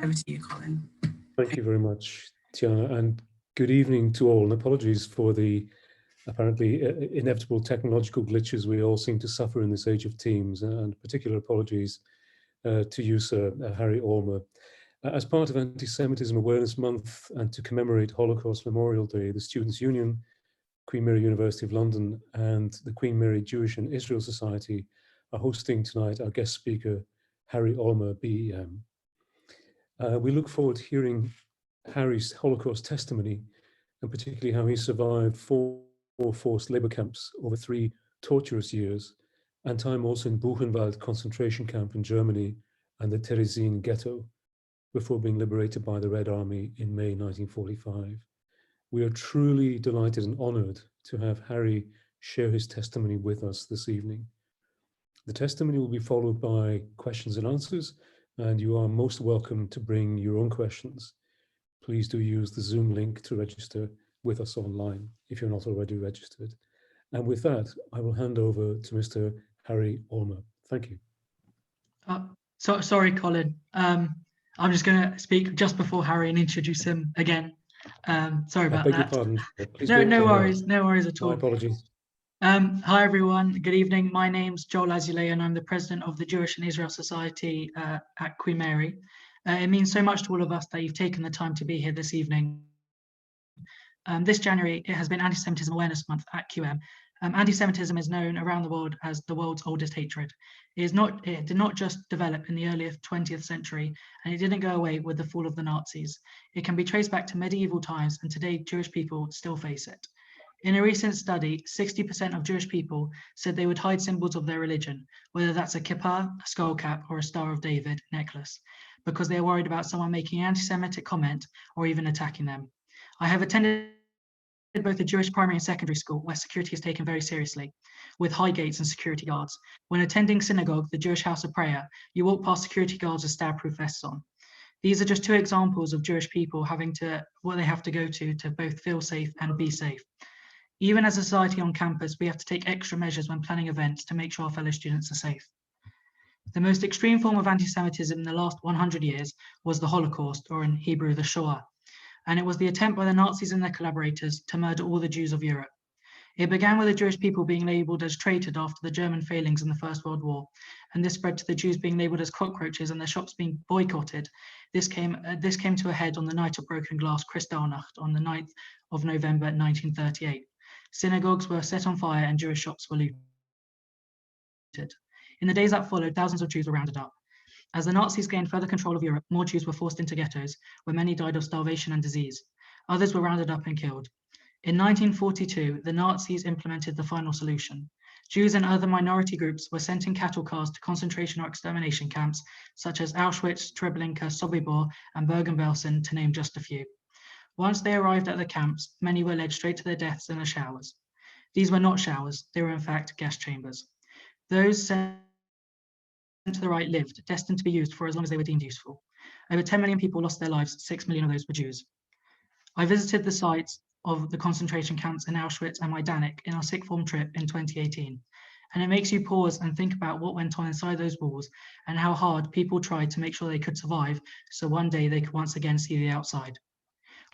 Over to you, Colin. Thank you very much, Tiana, and good evening to all, and apologies for the apparently inevitable technological glitches we all seem to suffer in this age of Teams, and particular apologies to you, Sir Harry Olmer. As part of Anti-Semitism Awareness Month and to commemorate Holocaust Memorial Day, the Students' Union, Queen Mary University of London, and the Queen Mary Jewish and Israel Society are hosting tonight our guest speaker, Harry Olmer BEM. We look forward to hearing Harry's Holocaust testimony, and particularly how he survived four forced labor camps over 3 torturous years, and time also in Buchenwald concentration camp in Germany and the Terezin Ghetto, before being liberated by the Red Army in May 1945. We are truly delighted and honored to have Harry share his testimony with us this evening. The testimony will be followed by questions and answers, and you are most welcome to bring your own questions. Please do use the Zoom link to register with us online if you're not already registered. And with that, I will hand over to Mr. Harry Olmer. Thank you. Sorry, Colin. I'm just going to speak just before Harry and introduce him again. Sorry about that. I beg your pardon. Please no worries at all. My apologies. Hi everyone, good evening. My name's Joel Azulay and I'm the president of the Jewish and Israel Society at Queen Mary. It means so much to all of us that you've taken the time to be here this evening. This January, it has been Anti-Semitism Awareness Month at QM. Anti-Semitism is known around the world as the world's oldest hatred. It did not just develop in the early 20th century, and it didn't go away with the fall of the Nazis. It can be traced back to medieval times, and today Jewish people still face it. In a recent study, 60% of Jewish people said they would hide symbols of their religion, whether that's a kippah, a skull cap, or a Star of David necklace, because they are worried about someone making an anti-Semitic comment or even attacking them. I have attended both a Jewish primary and secondary school where security is taken very seriously, with high gates and security guards. When attending synagogue, the Jewish house of prayer, you walk past security guards with stab-proof vests on. These are just 2 examples of Jewish people having to, what they have to go to both feel safe and be safe. Even as a society on campus, we have to take extra measures when planning events to make sure our fellow students are safe. The most extreme form of anti-Semitism in the last 100 years was the Holocaust, or in Hebrew, the Shoah. And it was the attempt by the Nazis and their collaborators to murder all the Jews of Europe. It began with the Jewish people being labelled as traitors after the German failings in the First World War, and this spread to the Jews being labelled as cockroaches and their shops being boycotted. This came to a head on the night of broken glass, Kristallnacht, on the 9th of November 1938. Synagogues were set on fire and Jewish shops were looted. In the days that followed, thousands of Jews were rounded up. As the Nazis gained further control of Europe, more Jews were forced into ghettos, where many died of starvation and disease. Others were rounded up and killed. In 1942, the Nazis implemented the final solution. Jews and other minority groups were sent in cattle cars to concentration or extermination camps, such as Auschwitz, Treblinka, Sobibor, and Bergen-Belsen, to name just a few. Once they arrived at the camps, many were led straight to their deaths in the showers. These were not showers, they were in fact gas chambers. Those sent to the right lived, destined to be used for as long as they were deemed useful. Over 10 million people lost their lives, 6 million of those were Jews. I visited the sites of the concentration camps in Auschwitz and Majdanek in our sixth form trip in 2018. And it makes you pause and think about what went on inside those walls and how hard people tried to make sure they could survive so one day they could once again see the outside.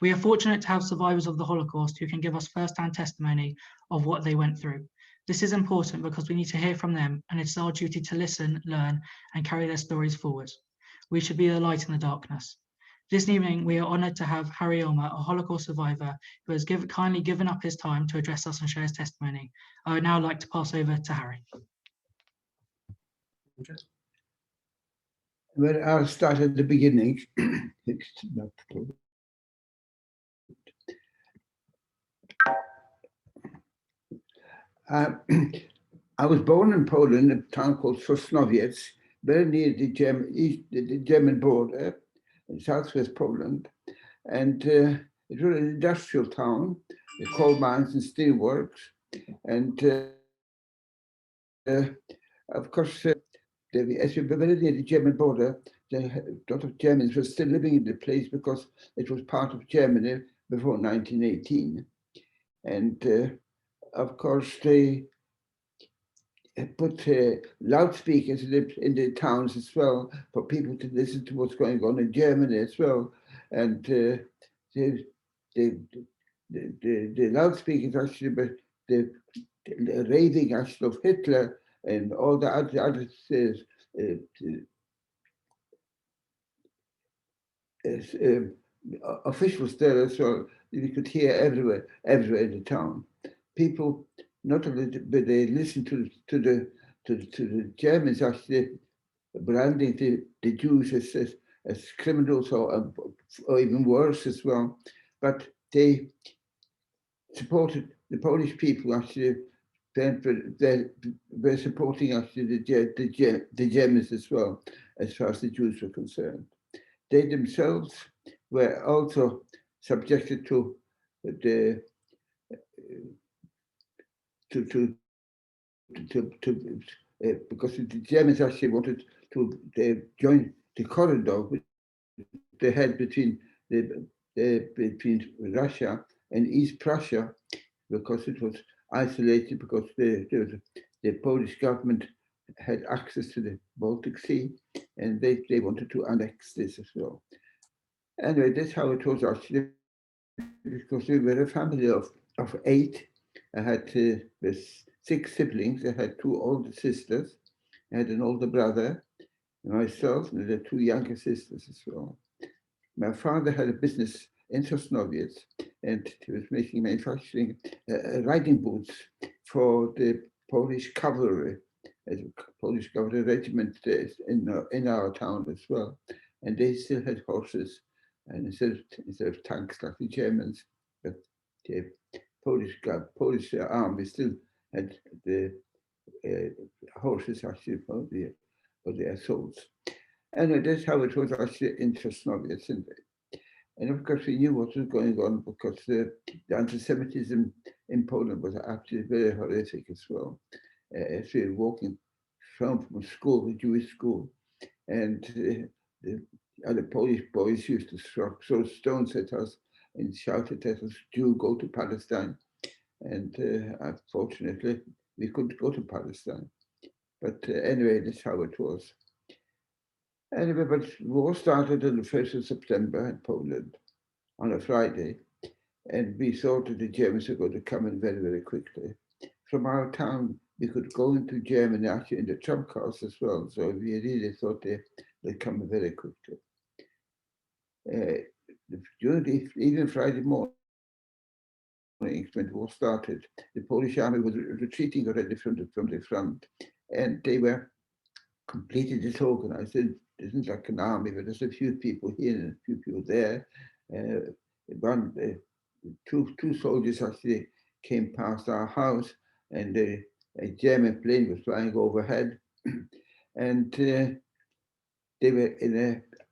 We are fortunate to have survivors of the Holocaust who can give us first-hand testimony of what they went through. This is important because we need to hear from them, and it's our duty to listen, learn, and carry their stories forward. We should be the light in the darkness. This evening, we are honoured to have Harry Olmer, a Holocaust survivor, who has kindly given up his time to address us and share his testimony. I would now like to pass over to Harry. Well, I'll start at the beginning. I was born in Poland, in a town called Sosnowiec, very near the German border in southwest Poland. And it was an industrial town, the coal mines and steel works. And of course, as we were very near the German border, a lot of Germans were still living in the place because it was part of Germany before 1918. And of course, put loudspeakers in the towns as well for people to listen to what's going on in Germany as well. And the loudspeakers actually, but the raving actually of Hitler and all the other officials there as well. You could hear everywhere in the town. People not only but they listen to the Germans actually branding the Jews as criminals or even worse as well, but they supported the Polish people actually. They were supporting actually the Germans as well, as far as the Jews were concerned. They themselves were also subjected to the because the Germans actually wanted to join the corridor which they had between Russia and East Prussia, because it was isolated, because the Polish government had access to the Baltic Sea, and they wanted to annex this as well. Anyway, that's how it was actually, because we were a family of 8. I had 6 siblings. I had 2 older sisters. I had an older brother, myself, and the 2 younger sisters as well. My father had a business in Sosnowiec, and he was manufacturing riding boots for the Polish cavalry, as a Polish cavalry regiment in our town as well. And they still had horses, and instead of tanks like the Germans, but the Polish army still had the horses actually for the assaults. And that's how it was actually in Sosnowiec. And of course, we knew what was going on, because the anti-Semitism in Poland was actually very horrific as well. As we were walking from school, the Jewish school, and the other Polish boys used to throw stones at us and shouted at us, "Jew, go to Palestine." And unfortunately, we couldn't go to Palestine. But anyway, that's how it was. Anyway, but war started on the 1st of September in Poland on a Friday, and we thought that the Germans were going to come in very, very quickly. From our town, we could go into Germany actually in the tramcars as well, so we really thought they'd come in very quickly. Even Friday morning, when the war started, the Polish army was retreating already from the front, and they were completely disorganized. It isn't like an army, but there's a few people here and a few people there. Two soldiers actually came past our house, and a German plane was flying overhead, and they were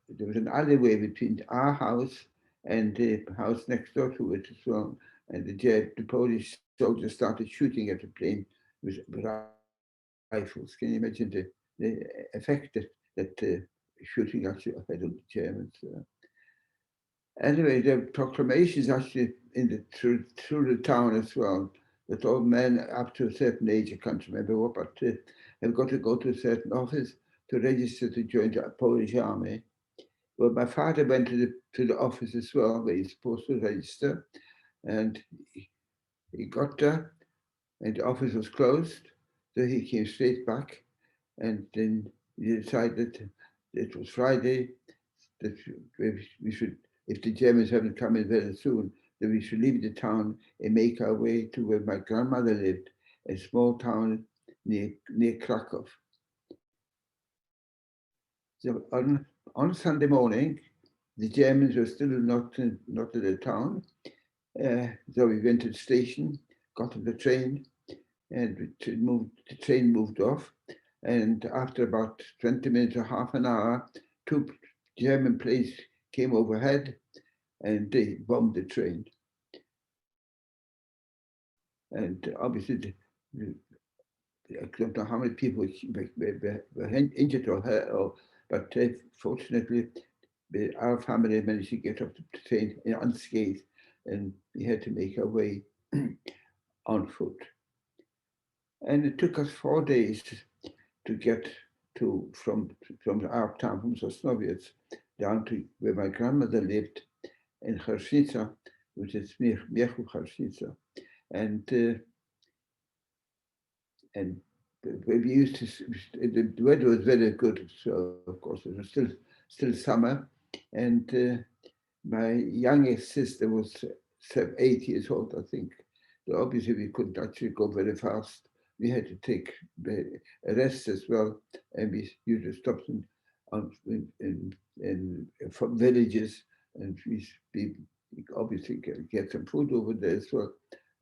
there was an alleyway between our house and the house next door to it as well. And the Polish soldiers started shooting at the plane with rifles. Can you imagine the effect that shooting actually had on the Germans? Anyway, the proclamations actually through the town as well, that all men up to a certain age, I can't remember what, but have got to go to a certain office to register to join the Polish army. Well, my father went to the office as well, where he's supposed to register, and he got there, and the office was closed, so he came straight back, and then he decided it was Friday, that we should, if the Germans haven't come in very soon, then we should leave the town and make our way to where my grandmother lived, a small town near Krakow. So on Sunday morning, the Germans were still not in the town. So we went to the station, got on the train, and the train moved off. And after about 20 minutes or half an hour, 2 German planes came overhead, and they bombed the train. And obviously, I don't know how many people were injured or hurt, but fortunately, our family managed to get off the train unscathed, and we had to make our way on foot. And it took us 4 days to get from our town, from Sosnowiec, down to where my grandmother lived in Kharsnitsa, which is Miechu Kharsnitsa. And we used to, the weather was very good, so of course it was still summer. And my youngest sister was 8 years old, I think. So obviously we couldn't actually go very fast. We had to take a rest as well, and we usually stopped in villages, and we obviously get some food over there as well.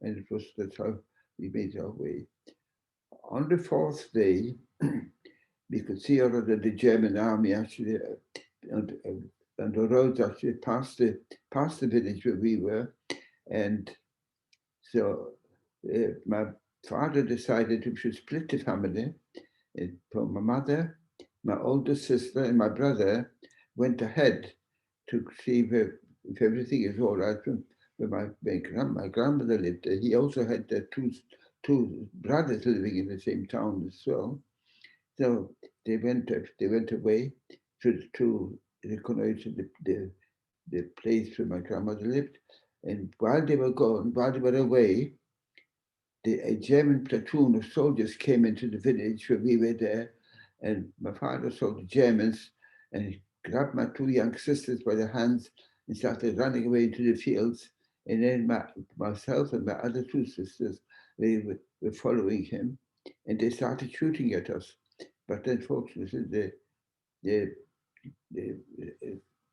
And that's how we made our way. On the 4th day, we could see already the German army actually on the roads actually past the village where we were. And so my father decided we should split the family. And my mother, my older sister, and my brother went ahead to see if everything is all right. Where my grandmother lived. He also had two brothers living in the same town as well. So they went away to reconnoiter the place where my grandmother lived. And while they were away, a German platoon of soldiers came into the village where we were there. And my father saw the Germans, and he grabbed my 2 young sisters by the hands and started running away into the fields. And then myself and my other 2 sisters, they were following him, and they started shooting at us. But unfortunately, the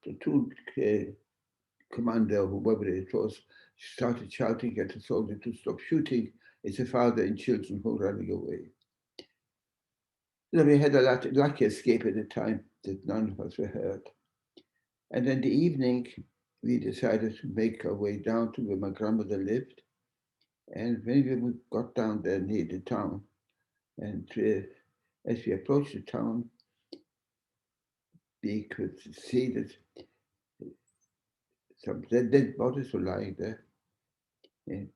platoon commander, whoever it was, started shouting at the soldier to stop shooting. It's a father and children who were running away. So we had a lucky escape at the time that none of us were hurt. And in the evening, we decided to make our way down to where my grandmother lived. And when we got down there near the town, and as we approached the town, we could see that some dead bodies were lying there. And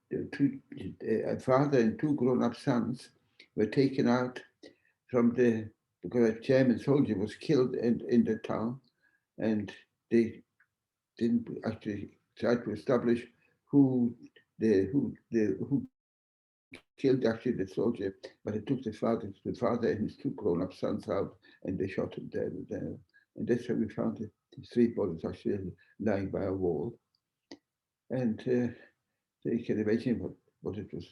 a father and 2 grown-up sons were taken out because a German soldier was killed in the town, and they didn't actually try to establish who killed actually the soldier, but it took the father and his 2 grown-up sons out, and they shot him dead there. And that's how we found the 3 bodies actually lying by a wall. And so you can imagine what it was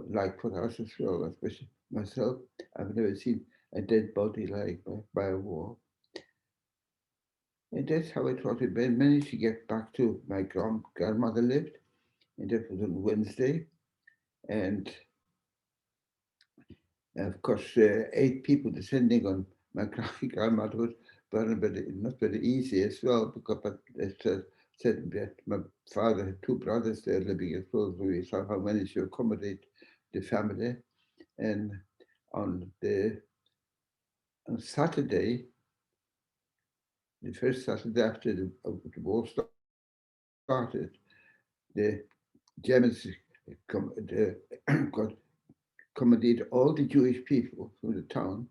like for us as well, especially myself. I've never seen a dead body lying by a wall. And that's how it was. We managed to get back to my grandmother lived, and that was on Wednesday. And of course, 8 people descending on my grandmother was not very easy as well, because but as said that my father had 2 brothers there living as well, so we somehow managed to accommodate the family. And on Saturday, the first Saturday after the war started, the Germans accommodated all the Jewish people from the town,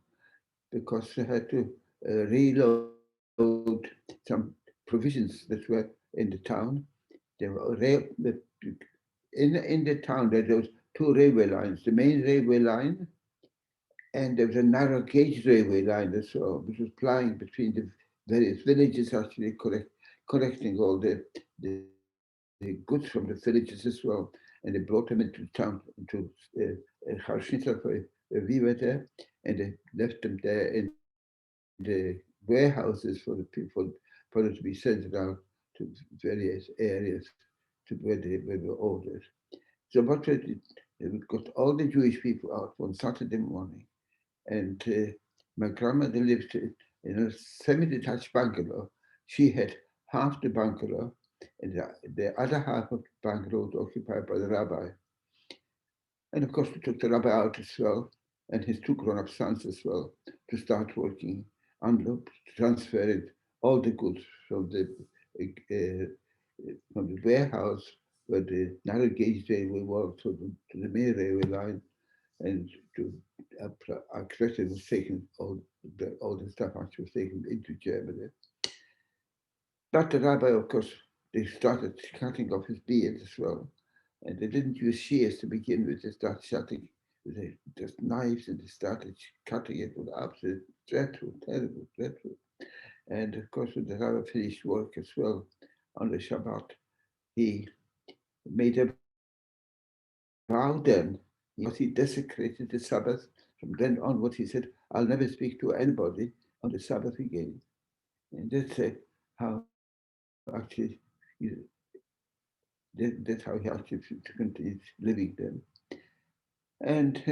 because they had to reload some provisions that were in the town. There were in the town there was 2 railway lines: the main railway line, and there was a narrow gauge railway line as well, which was plying between the various villages, actually collecting all the goods from the villages as well, and they brought them into town, into Kharsnitsa, where we were there, and they left them there in the warehouses for the people, for them to be sent out to various areas to where they were ordered. So what we did, we got all the Jewish people out one Saturday morning, and my grandmother lived in a semi-detached bungalow. She had half the bungalow, and the other half of the bungalow was occupied by the rabbi. And of course, we took the rabbi out as well, and his 2 grown-up sons as well, to start working on transferring all the goods from the warehouse where the narrow gauge railway was to the main railway line, and to our collector was taken, all the stuff actually was taken into Germany. But the rabbi, of course, they started cutting off his beard as well. And they didn't use shears to begin with. They started cutting with just knives, and they started cutting it with absolute dreadful, terrible, dreadful. And of course, when the rabbi finished work as well on the Shabbat, he made a vow then, because he desecrated the Sabbath. From then onward, he said, I'll never speak to anybody on the Sabbath again. And that's how actually, that's how he actually continued living then. And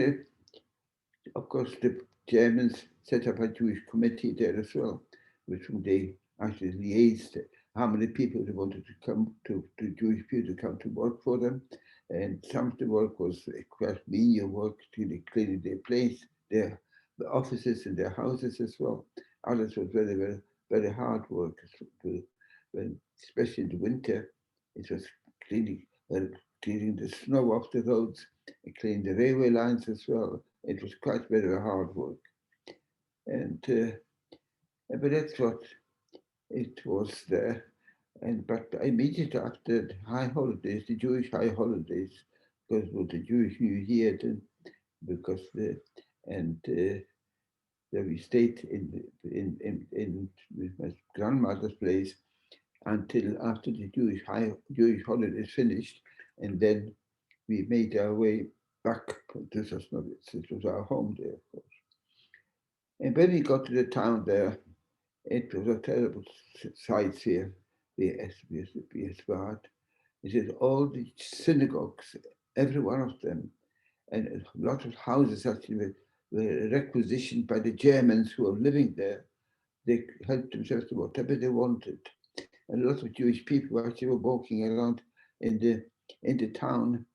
of course, the Germans set up a Jewish committee there as well, with whom they actually liaised how many people they wanted to come to Jewish people to come to work for them. And some of the work was quite menial work, cleaning their place, their offices and their houses as well. Others was very, very, very hard work, especially in the winter. It was cleaning the snow off the roads, and cleaning the railway lines as well. It was quite very hard work. And but that's what it was there. And but immediately after the high holidays, the Jewish high holidays, because it was the Jewish New Year then, because then we stayed in with my grandmother's place until after the Jewish holidays finished, and then we made our way back to Sosnovitz. It was our home there, of course. And when we got to the town there, it was a terrible sight here. We Esbad. It is all the synagogues, every one of them, and a lot of houses actually were requisitioned by the Germans who were living there. They helped themselves to whatever they wanted. And a lot of Jewish people actually were walking around in the town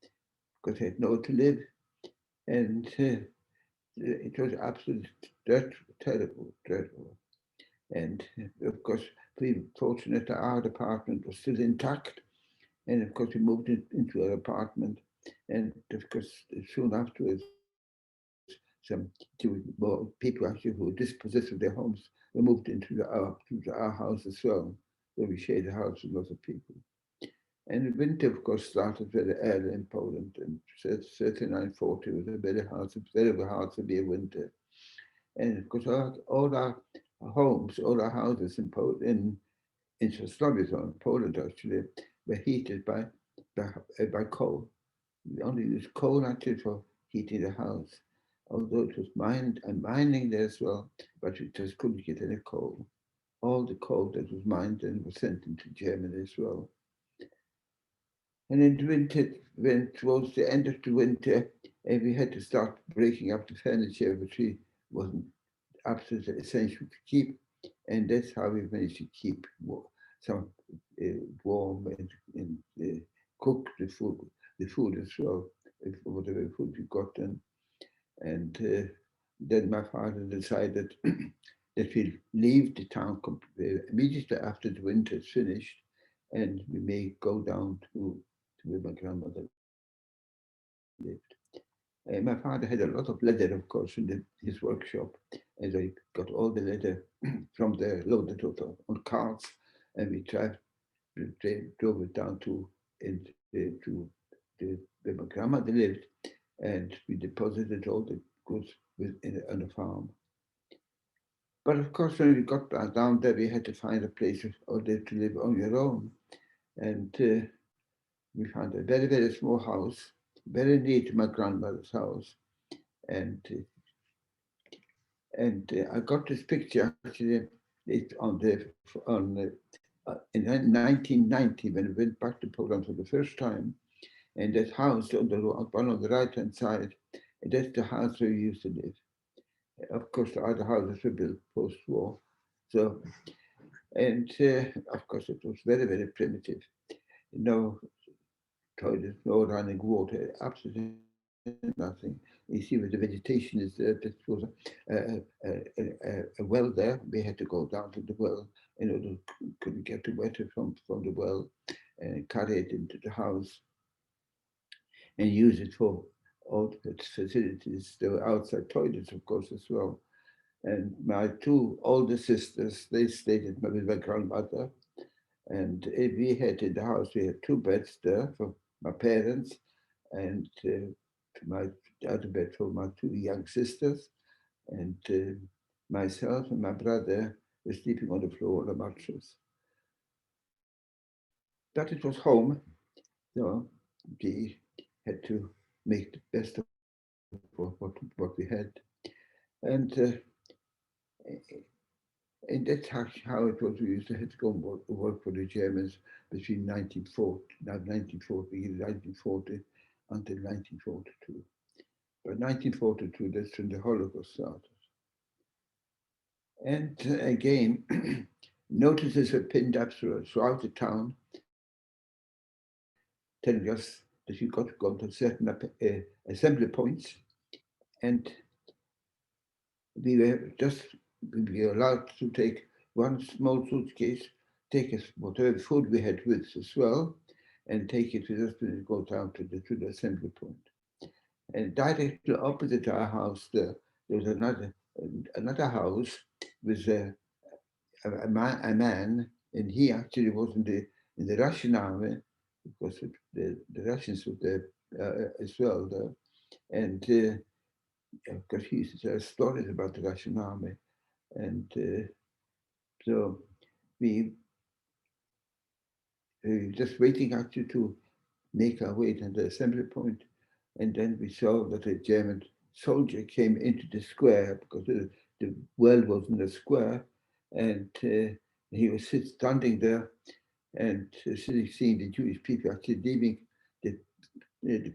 because they had nowhere to live. And it was absolutely terrible, dreadful. And of course, we were fortunate that our apartment was still intact. And of course, we moved into our apartment. And of course, soon afterwards, some people actually who dispossessed of their homes were moved into our house as well, where we shared a house with lots of people. And the winter, of course, started very early in Poland, and 39-40 was a very hard, severe winter. And of course, all our homes, all our houses in Poland, in Czechoslovakia, in Poland actually, were heated by coal. We only used coal actually for heating the house, although it was mining there as well, but we just couldn't get any coal. All the coal that was mined then was sent into Germany as well. And in the winter, when towards the end of the winter, we had to start breaking up the furniture, which wasn't absolutely essential to keep. And that's how we managed to keep some warm and cook the food as well, whatever food we got then. And then my father decided that we'll leave the town immediately after the winter is finished, and we may go down to where my grandmother lived. My father had a lot of leather, of course, in his workshop, and I got all the leather from there loaded on carts, and we drove it down to where my grandmother lived, and we deposited all the goods on a farm. But of course, when we got down there, we had to find a place to live on your own, and we found a very, very small house, very near to my grandmother's house. And I got this picture actually in 1990 when we went back to Poland for the first time. And that house on the right-hand side, that's the house where we used to live. Of course, the other houses were built post-war. So, and of course, it was very, very primitive. No toilets, no running water, absolutely nothing. You see where the vegetation is there. There was a well there. We had to go down to the well in order couldn't get the water from the well and carry it into the house and use it for Auschwitz facilities. There were outside toilets, of course, as well. And my two older sisters, they stayed with my grandmother. And we had in the house, we had two beds there for my parents, and my other bed for my two young sisters. And myself and my brother were sleeping on the floor on a mattress. But it was home, so we had to make the best of what we had. And that's how it was. We used to have to go and work for the Germans between 1940 until 1942. But 1942, that's when the Holocaust started. And again, notices were pinned up throughout the town, telling us that you got to go to certain assembly points. And we were allowed to take one small suitcase, take us whatever food we had with us as well, and take it with us when we go down to the assembly point. And directly opposite our house, there was another house with a man, and he actually was in the Russian army, because the Russians were there as well. And because he used to tell stories about the Russian army. And so we just waiting actually to make our way to the assembly point. And then we saw that a German soldier came into the square, because the well was in the square, and he was standing there and seeing the Jewish people actually leaving the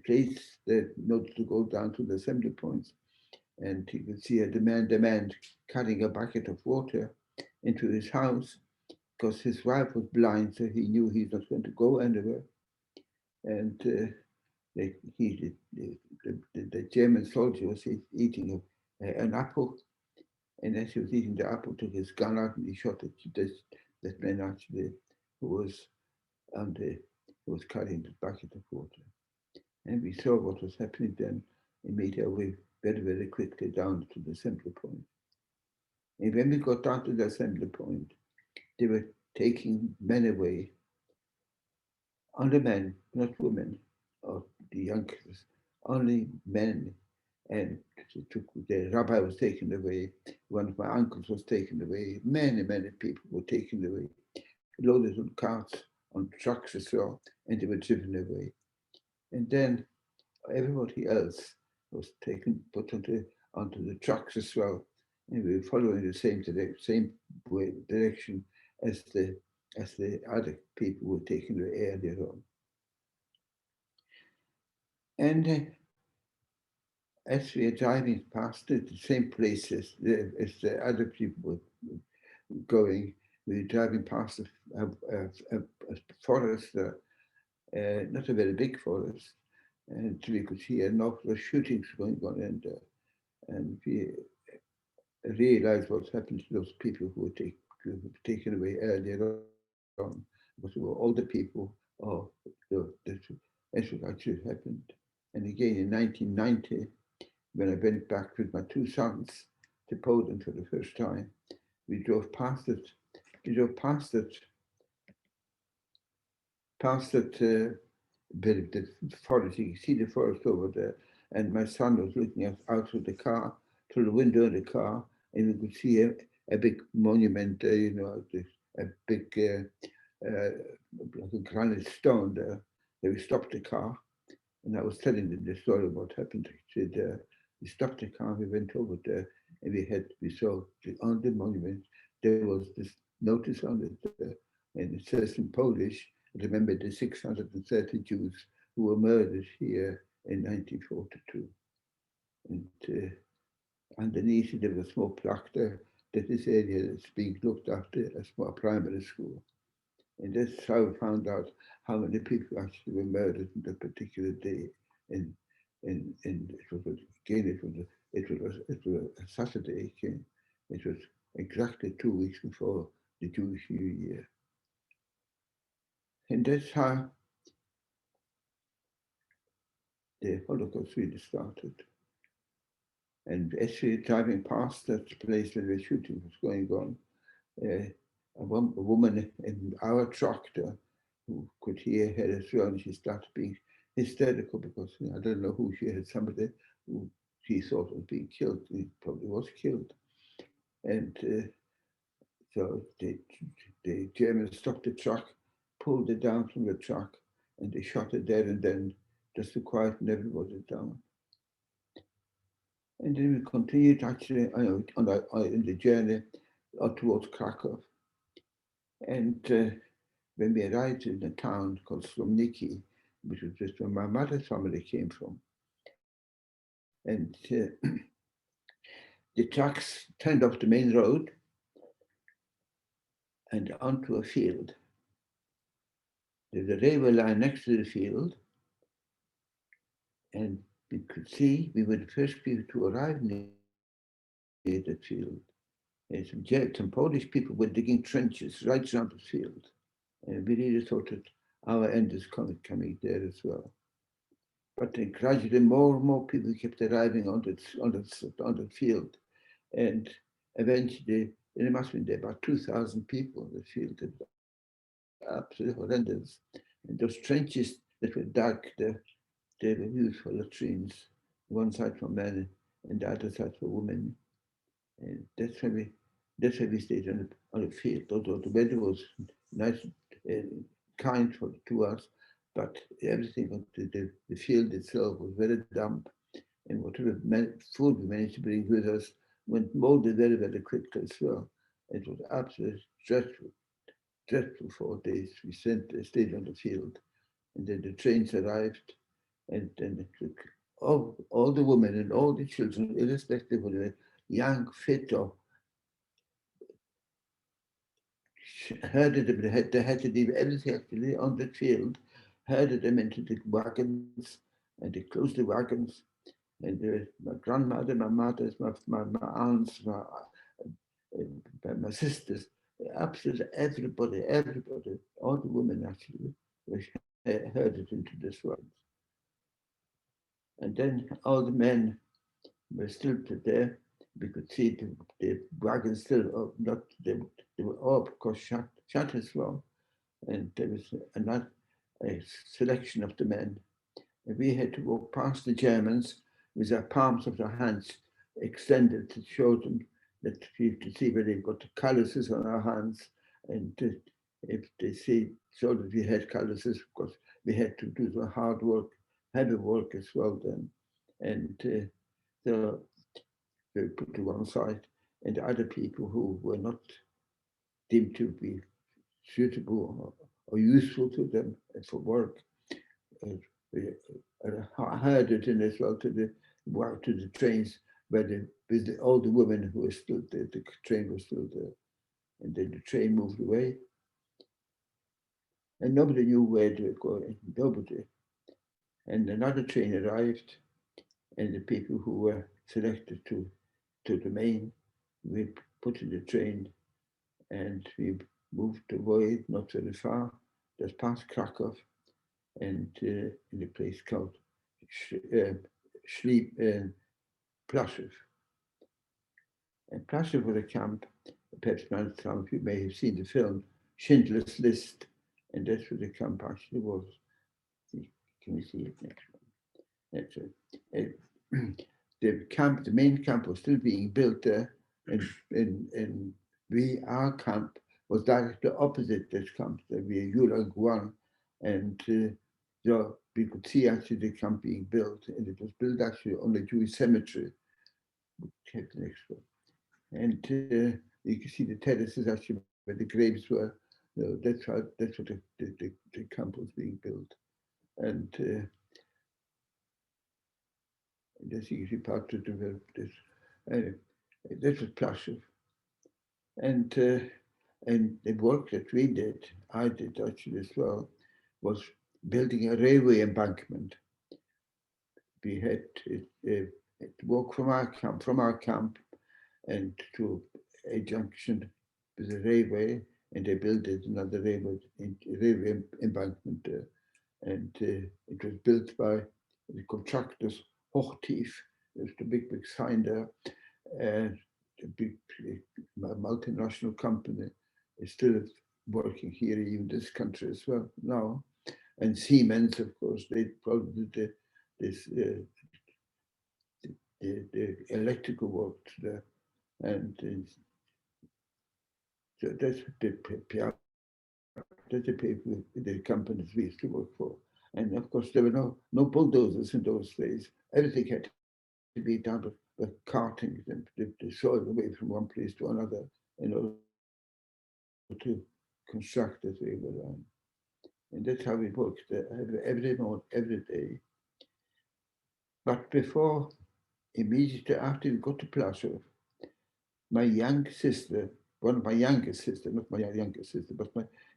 place in order to go down to the assembly points. And he could see the man carrying a bucket of water into his house, because his wife was blind, so he knew he's not going to go anywhere. And the German soldier was eating an apple, and as he was eating the apple, took his gun out and he shot that man actually, who was carrying the bucket of water. And we saw what was happening then, and made our way very, very quickly down to the assembly point. And when we got down to the assembly point, they were taking men away. Only men, not women, or the youngsters, only men. And the rabbi was taken away, one of my uncles was taken away, many, many people were taken away, loaded on carts, on trucks as well, and they were driven away. And then everybody else was put onto the trucks as well, and we were following the same direction as the other people were taken away earlier on. And as we are driving past the same places as the other people were going, we were driving past a forest, not a very big forest, and we could see an awful lot of shootings going on in there. And we realized what's happened to those people who were taken away earlier on, because they were older people, or that's what actually happened. And again, in 1990, when I went back with my two sons to Poland for the first time, we drove past it. We drove past the forest. You can see the forest over there. And my son was looking out of the car, through the window of the car, and we could see a big monument there, a big like a granite stone there. Then we stopped the car, and I was telling them the story of what happened. We stopped the car, we went over there, and we saw on the monument, there was this notice on it, and it says in Polish, remember the 630 Jews who were murdered here in 1942. And underneath there was a small plaque there that this area is being looked after as a primary school. And that's how we found out how many people actually were murdered on that particular day. And it was a Saturday. It was exactly 2 weeks before the Jewish New Year. And that's how the Holocaust really started. And actually driving past that place where the shooting was going on, a woman in our tractor who could hear her as well, and she started being hysterical because I don't know who she had, somebody who she thought was being killed. He probably was killed. And so the Germans stopped the truck, pulled it down from the truck, and they shot it there and then, just to quieten everybody down. And then we continued actually in the journey towards Krakow. And when we arrived in a town called Slomniki, which was just where my mother's family came from, and the trucks turned off the main road and onto a field. There's a railway line next to the field, and we could see we were the first people to arrive near that field. And some Polish people were digging trenches right around the field. And we really thought that our end is coming there as well. But then gradually more and more people kept arriving on the field. And eventually, there must have been there about 2,000 people on the field. It was absolutely horrendous. And those trenches that were dug, they were used for latrines, one side for men and the other side for women. And that's why we stayed on the field, although the weather was nice and kind to us, but everything on the field itself was very damp, and whatever food we managed to bring with us went molded very, very quickly as well. It was absolutely dreadful 4 days. We stayed on the field, and then the trains arrived, and then it took all the women and all the children, irrespective of the young, fit, or herded them. They had to leave everything actually on the field, herded them into the wagons, and they closed the wagons. And my grandmother, my mother's, my aunts, my sisters, absolutely everybody, all the women actually were herded into this wagons. And then all the men were still there. We could see the wagons still not, they were all, of course, shot as well. And there was a selection of the men. And we had to walk past the Germans with our palms of their hands extended to show them that to see where they've got the calluses on our hands. And if they saw that we had calluses, of course, we had to do the hard work, heavy work as well then. And so they put to one side, and the other people who were not deemed to be suitable or useful to them for work, herded in as well to the trains where all the women who were still there, the train was still there. And then the train moved away. And nobody knew where they were going, nobody. And another train arrived, and the people who were selected to remain, we put in the train, and we moved to Void, not very far, just past Krakow, and in a place called Plaszew. And Plaszew was a camp, perhaps some of you may have seen the film Schindler's List, and that's where the camp actually was. Can we see it next one? That's the main camp was still being built there, and our camp was directly opposite this camp, that we Gulag 1, and so we could see actually the camp being built, and it was built actually on a Jewish cemetery. Take the next one. And you can see the terraces actually where the graves were. That's what the camp was being built. And that's usually part of this. This was Plaszew. And the work that we did, I did actually as well, was building a railway embankment. We had to walk from our camp and to a junction with a railway, and they built another railway embankment there. And it was built by the contractors, Hochtief, there's the big sign there, and the big multinational company is still working here, even this country as well now. And Siemens, of course, they probably did the electrical work there. And so that's the people, the companies we used to work for. And of course, there were no bulldozers in those days. Everything had to be done by carting the soil away from one place to another in order to construct as we were on. And that's how we worked every morning, every day. But before, immediately after we got to Plaszow, my young sister, one of my youngest sister, not my youngest sister, but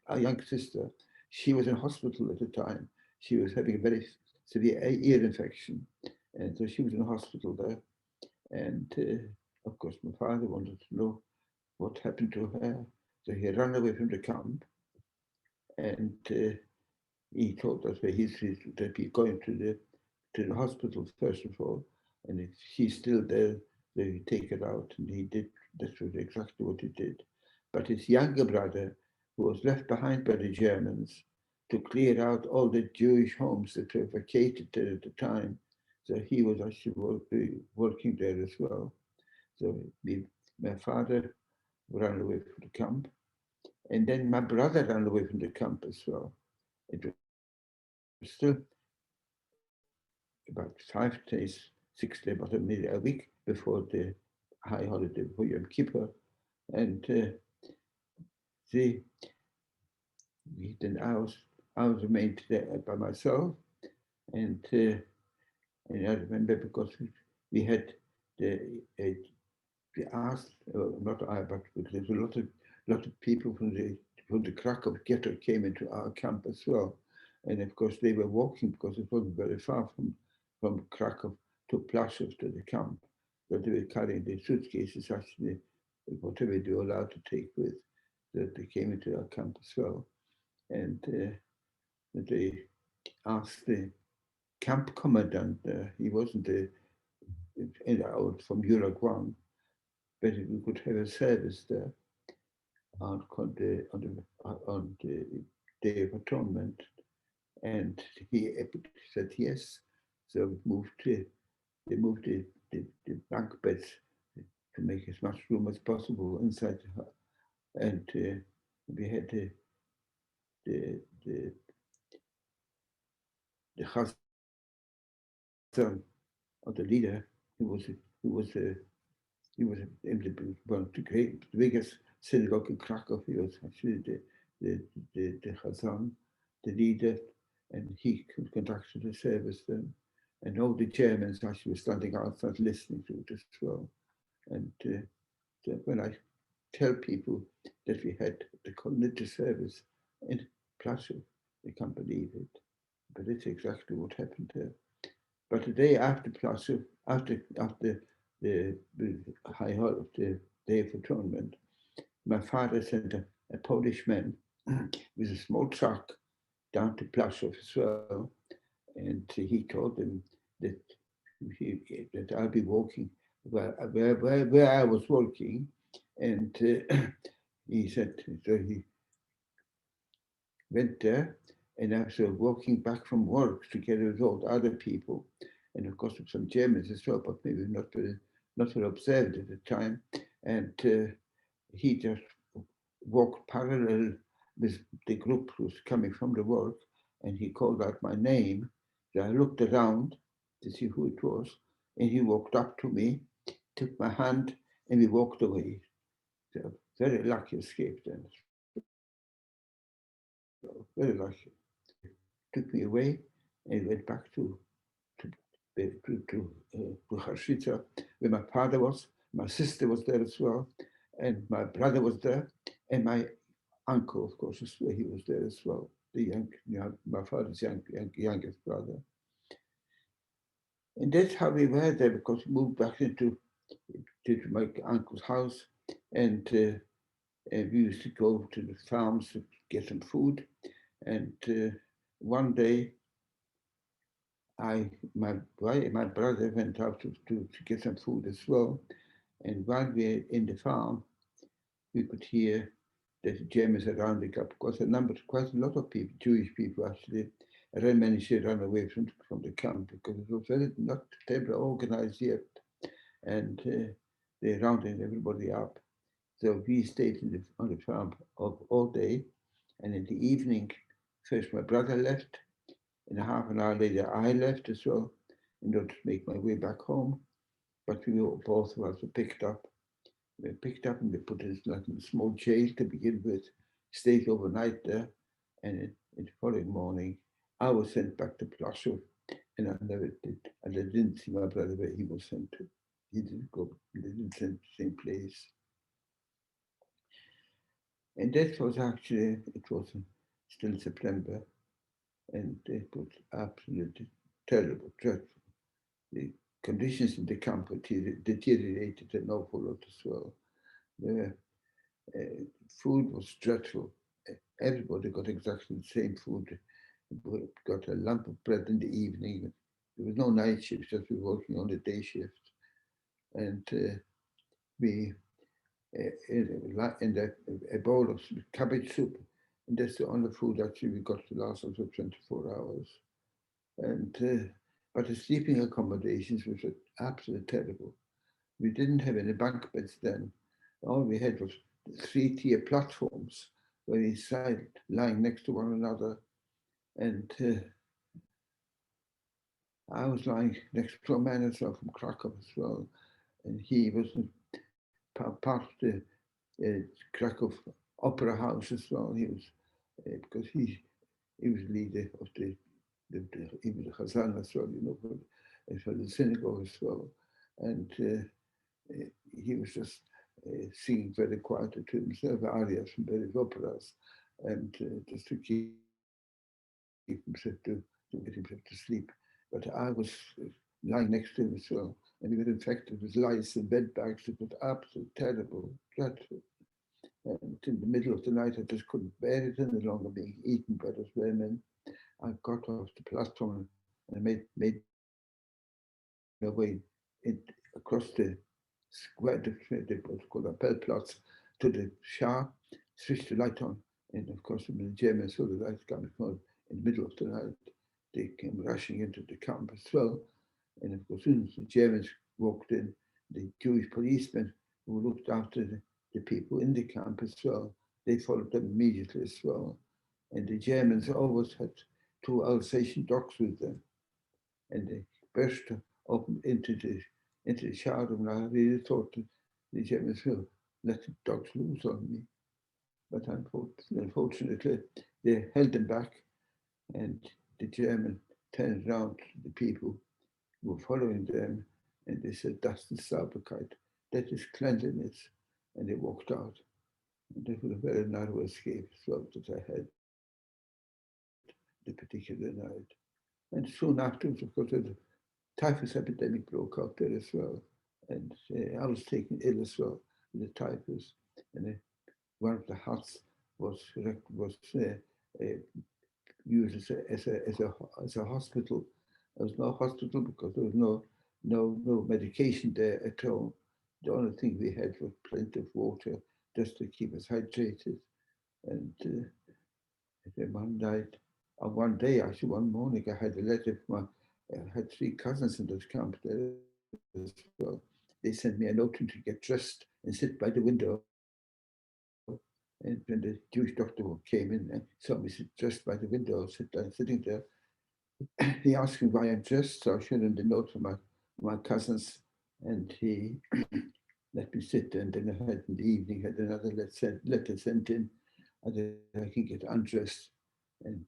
our young sister, she was in hospital at the time. She was having a very severe ear infection. And so she was in the hospital there. And of course, my father wanted to know what happened to her. So he ran away from the camp. And he told us that he's going to the hospital first of all. And if she's still there, they take her out. And he did, that was exactly what he did. But his younger brother, who was left behind by the Germans to clear out all the Jewish homes that were vacated there at the time, so he was actually working there as well. So my father ran away from the camp. And then my brother ran away from the camp as well. It was still about 5 days, 6 days, about maybe a week before the high holiday, before Yom Kippur. And then I was remained there by myself. And I remember because we had we asked, not I, but there's a lot of people from the Krakow ghetto came into our camp as well. And of course they were walking because it wasn't very far from Krakow to Plaszow to the camp. So they were carrying their suitcases, actually, whatever they were allowed to take with, that they came into our camp as well. And they asked the camp commandant, he wasn't from Uruguay, but we could have a service there on the Day of Atonement. And he said yes. So they moved the bunk beds to make as much room as possible inside. And we had the Chazan, or the leader, who was one of the biggest synagogue in Krakow. He was actually the Chazan, the leader, and he conducted the service then. And all the Germans actually were standing outside listening to it as well. And when I tell people that we had the community service in Plaszow, they can't believe it. But it's exactly what happened there. But the day after Plaszow, after the high hall of the Day of Atonement, my father sent a Polish man with a small truck down to Plaszow as well. And he told them that I'll be walking where I was working. And he said, so he went there, and I was walking back from work together with all the other people, and of course with some Germans as well, but maybe not very observed at the time. And he just walked parallel with the group who was coming from the work, and he called out my name. So I looked around to see who it was, and he walked up to me, took my hand, and we walked away. So very lucky escape then. So very lucky. Took me away and went back to Auschwitz, where my father was. My sister was there as well, and my brother was there, and my uncle, of course, he was there as well. My father's youngest brother. And that's how we were there, because we moved back to my uncle's house, and we used to go to the farms to get some food. And one day, my brother went out to get some food as well. And while we were in the farm, we could hear that the Germans had rounded up quite a lot of people, Jewish people actually, and managed to run away from the camp because it was very not terribly organized yet. And they rounded everybody up. So we stayed on the farm all day. And in the evening, first my brother left, and a half an hour later I left as well in order to make my way back home. But we were both of us were picked up. We were picked up and they put us in a small jail to begin with, stayed overnight there, and the following morning I was sent back to Plaszow, and I never did. And I didn't see my brother where he was sent to. He didn't go, they didn't send to the same place. And that was actually, it was still September, and it was absolutely terrible, dreadful. The conditions in the camp deteriorated an awful lot as well. The food was dreadful. Everybody got exactly the same food. We got a lump of bread in the evening. There was no night shift, just we were working on the day shift. And we in a bowl of cabbage soup, and that's the only food actually we got to last us for 24 hours. And but the sleeping accommodations was absolutely terrible. We didn't have any bunk beds then. All we had was 3-tier platforms where we sat lying next to one another. And I was lying next to a man as well from Krakow as well. And he was part of the Krakow Opera House as well. He was, because he was leader of he was a Chazan as well, for the synagogue as well. And he was just singing very quietly to himself arias from various operas, and just to keep himself to get himself to sleep. But I was lying next to him as well, and he was infected with lice and bed bugs. It was absolutely terrible, dreadful. And in the middle of the night, I just couldn't bear it any longer being eaten by those vermin. I got off the platform and I made my way across the square, what's called a Appellplatz, to the Shah, switched the light on, and of course, when the Germans saw the lights coming on in the middle of the night, they came rushing into the camp as well. And of course, as soon as the Germans walked in, the Jewish policemen who looked after the people in the camp as well, they followed them immediately as well. And the Germans always had 2 Alsatian dogs with them, and they burst open into the shower room. I really thought the Germans will let the dogs loose on me, but unfortunately they held them back, and the German turned around to the people who were following them, and they said, "Das ist Sauberkeit, that is cleanliness," and they walked out. And that was a very narrow escape as well that I had the particular night. And soon afterwards, of course, the typhus epidemic broke out there as well. And I was taken ill as well with the typhus. And one of the huts was used as a hospital. There was no hospital because there was no medication there at all. The only thing we had was plenty of water just to keep us hydrated. And then one day, actually one morning, I had a letter from I had 3 cousins in this camp there as well. They sent me a note to get dressed and sit by the window. And when the Jewish doctor came in and saw me dressed by the window, sitting there, he asked me why I'm dressed. So I showed him the note from my cousins, and he let me sit there. And then I had in the evening had another letter sent in that I can get undressed and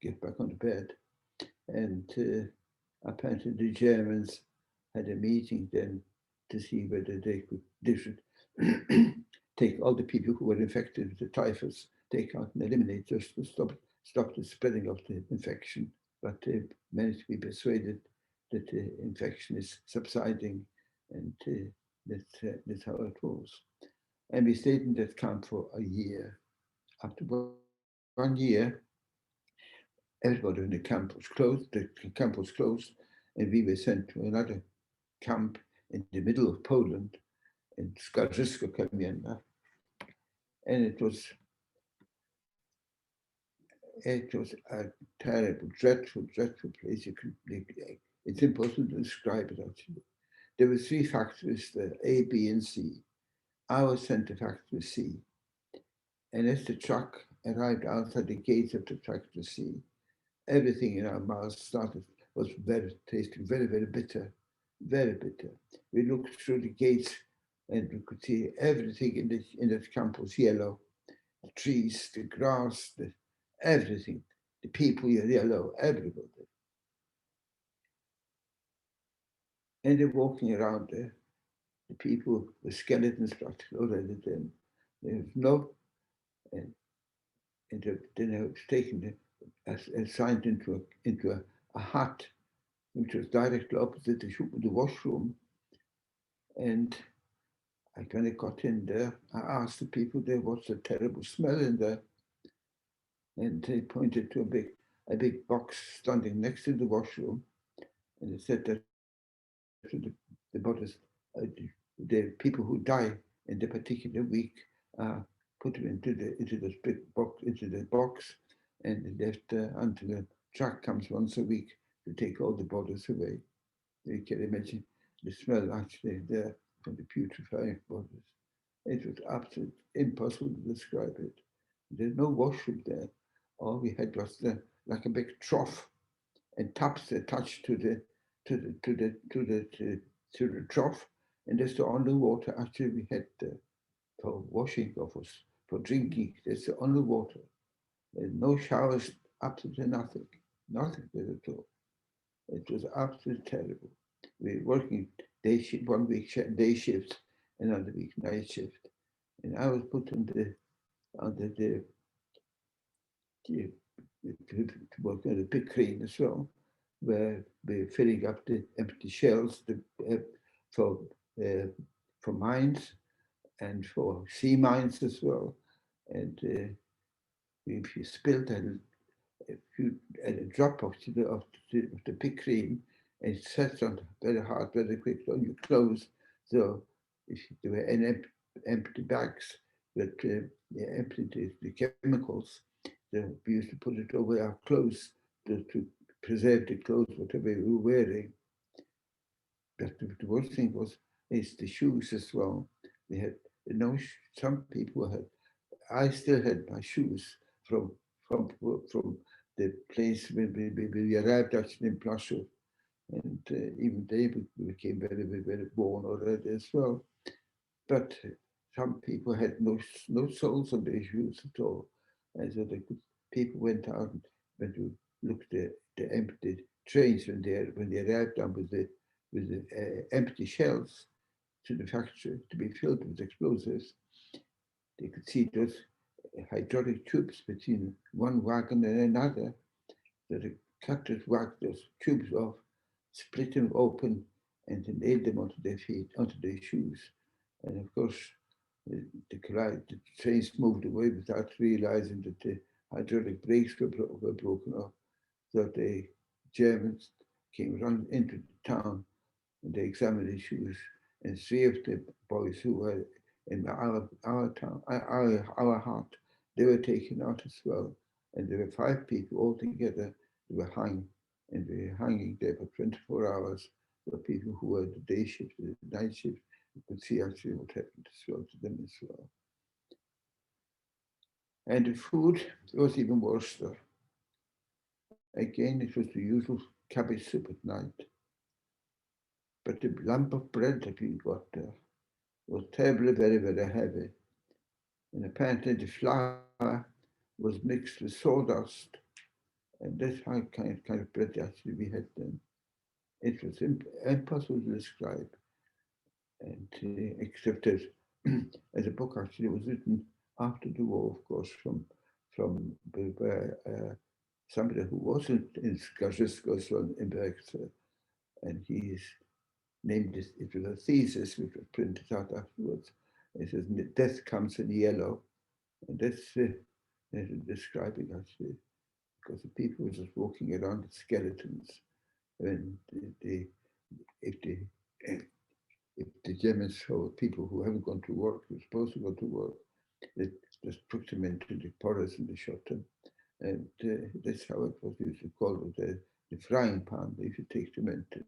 get back on the bed. And apparently the Germans had a meeting then to see whether they should take all the people who were infected with the typhus, take out and eliminate just to stop the spreading of the infection. But they managed to be persuaded that the infection is subsiding, and that's how it was. And we stayed in that camp for a year. After 1 year, everybody in the camp was closed. The camp was closed, and we were sent to another camp in the middle of Poland, in Skarżysko Kamienna, and it was a terrible, dreadful place. It's impossible to describe it actually. There were 3 factories there, A, B, and C. I was sent to factory C, and as the truck arrived outside the gates of the factory C, everything in our mouths tasting very, very bitter, very bitter. We looked through the gates and we could see everything in the camp was yellow. The trees, the grass, everything. The people are yellow, everybody. And they're walking around there. The people with skeletons practically already then. There's no, and then I was taken, assigned into a hut, which was directly opposite the washroom. And when I got in there, I asked the people there, what's the terrible smell in there? And they pointed to a big box standing next to the washroom. And they said that the bodies, the people who die in the particular week, put them into this big box, and left until the truck comes once a week to take all the bodies away. You can imagine the smell actually there from the putrefying bodies. It was absolutely impossible to describe it. There's no washroom there. All we had was like a big trough and taps attached to the trough, and that's the only water actually we had for washing or for drinking. That's the only water. There's no showers, absolutely nothing there at all. It was absolutely terrible. We were working day shift, 1 week day shift, another week night shift, and I was put to work on the big crane as well, where we're filling up the empty shells for mines and for sea mines as well. And if you spilled a drop of the big crane, it sets on very hard, very quickly on your clothes. So if there were any empty bags that emptied the chemicals, we used to put it over our clothes to preserve the clothes, whatever we were wearing. But the worst thing is the shoes as well. They had some people had. I still had my shoes from the place where we arrived actually in Plaszow, and even they became very, very, very worn already as well. But some people had no soles on their shoes at all, and so people went out and went to look at the empty trains when they arrived down with the empty shells to the factory to be filled with explosives. They could see those hydraulic tubes between one wagon and another. So they cut those tubes off, split them open, and then nailed them onto their feet, onto their shoes. And of course, the trains moved away without realizing that the hydraulic brakes were broken off. So the Germans came running into the town, and they examined the shoes, and 3 of the boys who were in our town, our hut, they were taken out as well. And there were 5 people altogether who were hung, and they were hanging there for 24 hours. The people who were the day shift, the night shift, you could see actually what happened as well to them as well. And the food was even worse though. Again, it was the usual cabbage soup at night. But the lump of bread that we got there was terribly, very, very heavy. And apparently the flour was mixed with sawdust. And that's how kind of bread actually we had then. It was impossible to describe. And except as a book actually was written after the war, of course, from somebody who wasn't in Skarżysko in Berkshire, and he's named it was a thesis which was printed out afterwards. It says, "Death comes in yellow," and that's describing actually because the people were just walking around with skeletons. And if the Germans saw people who haven't gone to work, who were supposed to go to work, they just took them into the forest and they shot them. And that's how it was used to call it the frying pan. They used to take them into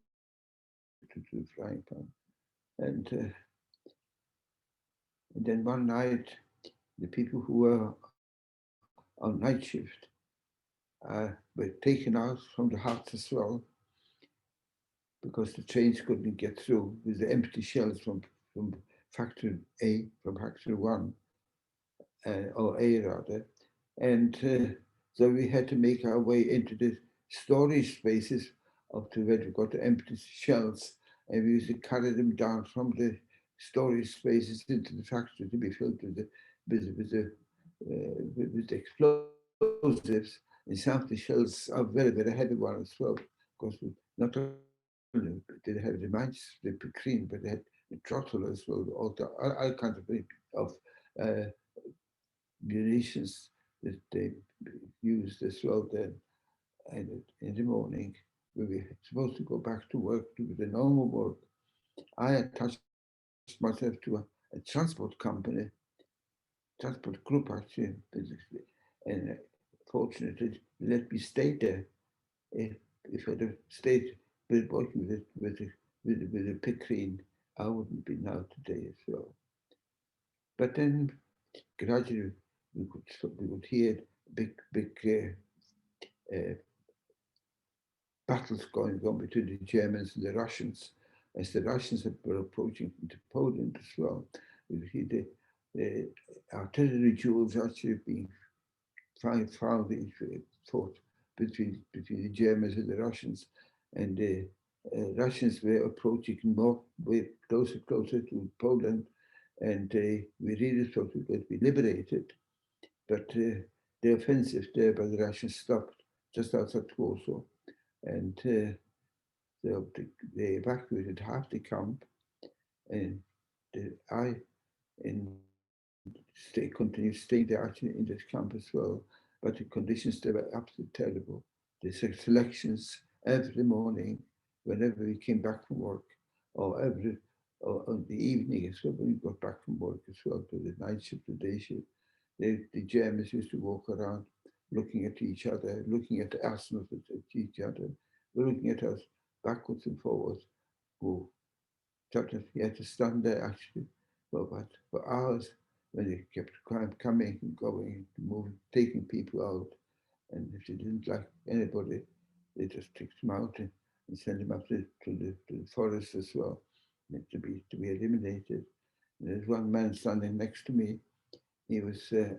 the frying pan. And then one night, the people who were on night shift were taken out from the huts as well, because the trains couldn't get through with the empty shells from factory A, from factory 1, or A rather. And so we had to make our way into the storage spaces up to where we got the empty shells, and we used to carry them down from the storage spaces into the factory to be filled with the explosives. And some of the shells are very, very heavy ones as well, because not only did they have the match, the picrine, but they had the trottle as well, all kinds of munitions that they used as well then. And in the morning, we were supposed to go back to work, to the normal work. I attached myself to a transport company, transport group actually, and fortunately let me stay there. If I'd have stayed working with the picrine, I wouldn't be now today as well. But then gradually we would hear big battles going on between the Germans and the Russians. As the Russians were approaching into Poland as well, we would hear the artillery duels actually being found fought between the Germans and the Russians. And the Russians were approaching way closer to Poland, and we really thought we were going to be liberated. But the offensive there by the Russians stopped just outside Warsaw, and they evacuated half the camp, and I continued staying there actually in this camp as well. But the conditions there were absolutely terrible. The selections every morning, whenever we came back from work, or on the evening as well, when we got back from work as well, to the night shift, the day shift, the Germans used to walk around looking at each other, looking at us, not at each other, looking at us backwards and forwards. Oh, sometimes we had to stand there actually for hours when they kept coming and going, moving, taking people out. And if they didn't like anybody, they just took them out and sent them up to the forest as well, to be eliminated. And there's one man standing next to me. He was a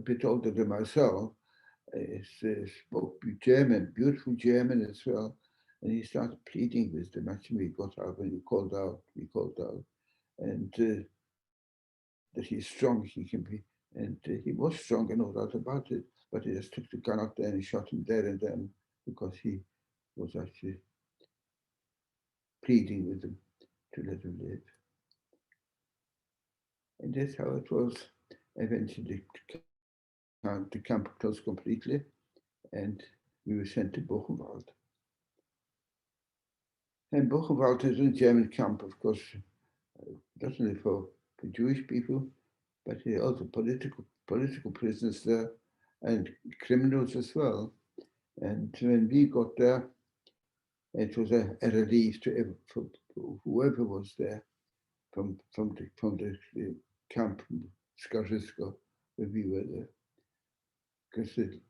bit older than myself. He spoke German, beautiful German as well. And he started pleading with them. Actually, we got out when we called out, and that he's strong, he can be. And he was strong, no doubt about it. But he just took the gun out there and shot him there and then, because he was actually pleading with them to let him live. And that's how it was. Eventually, the camp closed completely, and we were sent to Buchenwald. And Buchenwald is a German camp, of course, not only for Jewish people, but also political prisoners there and criminals as well. And when we got there, it was a relief for whoever was there from the camp Skarżysko, where we were there, because the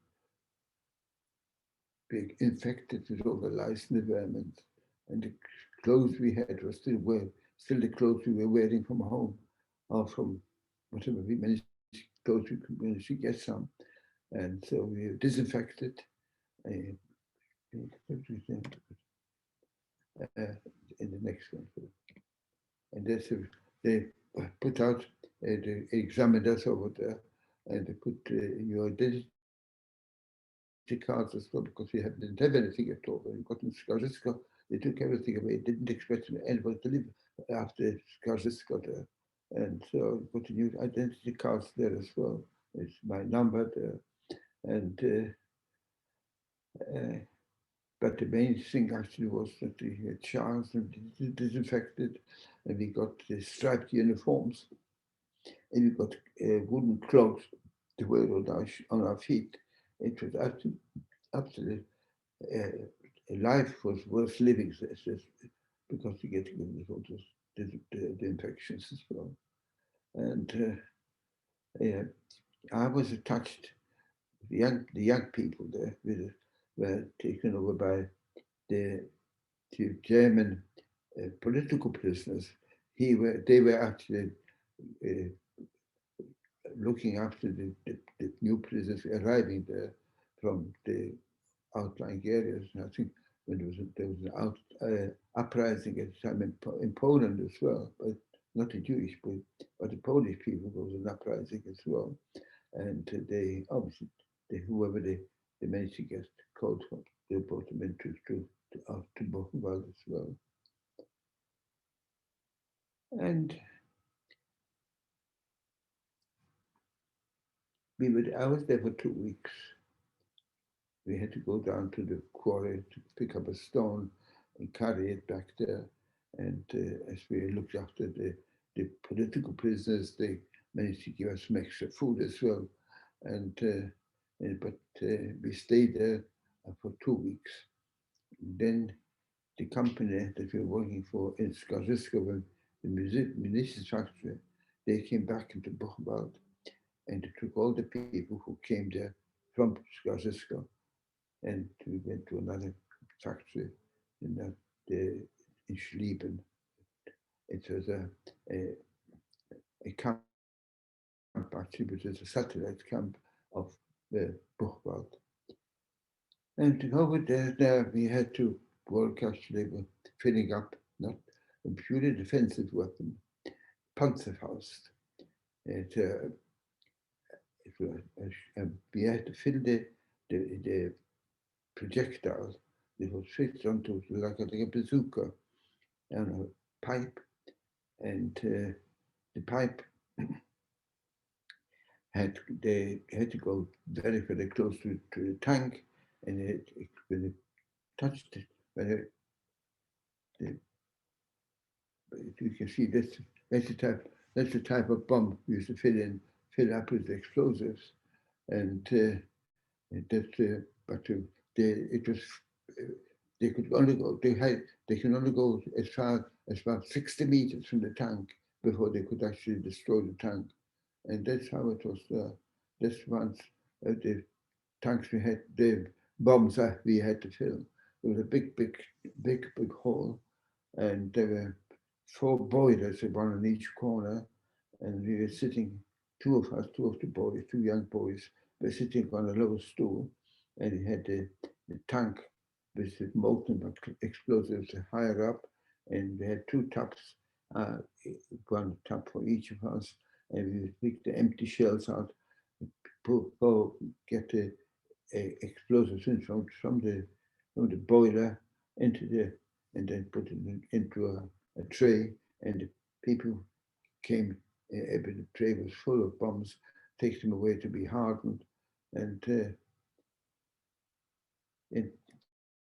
being infected with all the lice and the vermin, and the clothes we had were still the clothes we were wearing from home, or from whatever we managed clothes we could manage to get some. And so we were disinfected. In the next one. And they put out, they examined us over there, and they put your identity cards as well, because we didn't have anything at all. When we got in Skarżysko, they took everything away. Didn't expect anybody to live after Skarżysko there. And so I got new identity cards there as well. It's my number there. And but the main thing actually was that we had showers and disinfected, and we got the striped uniforms, and we got wooden clogs to wear on our feet. It was absolutely life was worth living, because you get all the infections as well. And I was attached. The young people there were taken over by the German political prisoners. They were actually looking after the new prisoners arriving there from the outlying areas. And I think when there was an uprising at the time in Poland as well, but not the Jewish, but the Polish people, there was an uprising as well. And they obviously, whoever they managed to get called from, they brought them into to Buchenwald as well. And I was there for 2 weeks. We had to go down to the quarry to pick up a stone and carry it back there. And as we looked after the political prisoners, they managed to give us some extra food as well. But we stayed there for 2 weeks. Then the company that we were working for in Skaržisko, the munitions factory, they came back into Buchenwald, and they took all the people who came there from Skaržisko, and we went to another factory in Schlieben. It was a camp actually, which is a satellite camp of Buchenwald. And to go over there, we had to work actually with filling up not a purely defensive weapon, Panzerfaust. We had to fill the projectile that was fixed onto like a bazooka and a pipe, and the pipe they had to go very, very close to the tank, and when it touched it, you can see that's the type of bomb we used to fill up with explosives, and it was they could only go they can only go as far as about 60 meters from the tank before they could actually destroy the tank, and that's how it was. This once the tanks we had, the bombs that we had to fill. There was a big hole, and there were 4 boilers, one on each corner, and we were sitting, two of the boys, 2 young boys, were sitting on a low stool, and we had the tank with the molten explosives higher up, and we had 2 taps, one tap for each of us, and we would pick the empty shells out, get the explosives in from the boiler and then put it into a tray, and the people came, the tray was full of bombs, takes them away to be hardened, and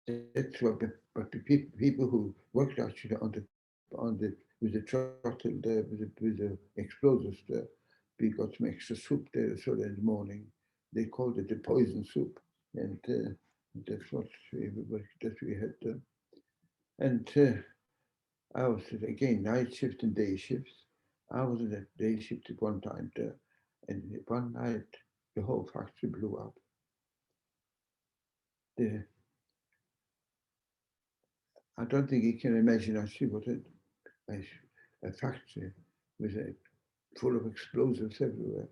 that's what. But the people who worked actually with the throttle there, with the explosives there, we got some extra soup there as well in the morning. They called it the poison soup, and that's what we had done. And I was again night shift and day shifts. I was in a day shift at one time there, and one night the whole factory blew up. I don't think you can imagine actually what a factory with full of explosives everywhere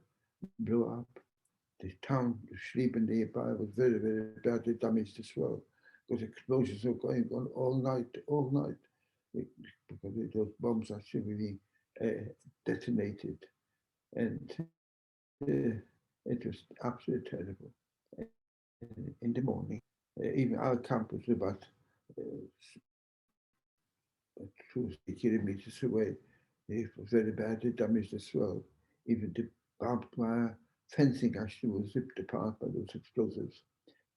blew up. The town, the Schlieben nearby, was very, very badly damaged as well, because explosions were going on all night, because those bombs actually really detonated, and it was absolutely terrible. In the morning, even our camp was about 2 kilometers away. It was very badly damaged as well. Even the barbed wire fencing actually was ripped apart by those explosives,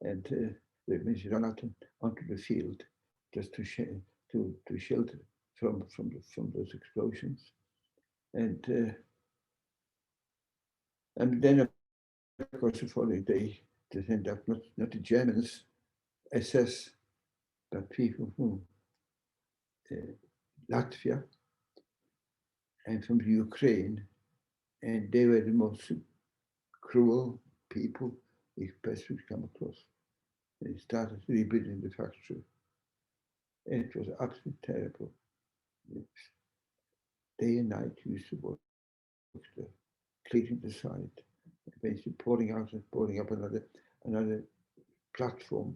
and they managed to run out onto the field just to shelter from those explosions, and then of course the following day it ended up not the Germans, SS, but people from Latvia and from Ukraine, and they were the most cruel people we possibly come across. They started rebuilding the factory. It was absolutely terrible. Day and night we used to work there, cleaning the site, basically pouring up another platform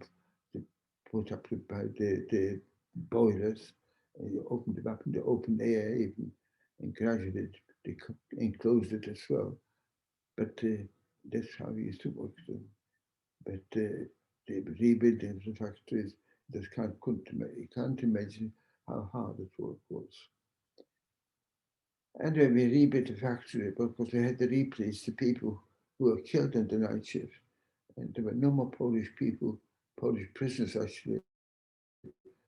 to put up the boilers. And you opened them up in the open air even, and gradually they enclosed it as well. But that's how we used to work them. But the rebuilding of the factories, you can't imagine how hard the work was. And when we rebuilt the factory, because we had to replace the people who were killed in the night shift, and there were no more Polish people, Polish prisoners actually,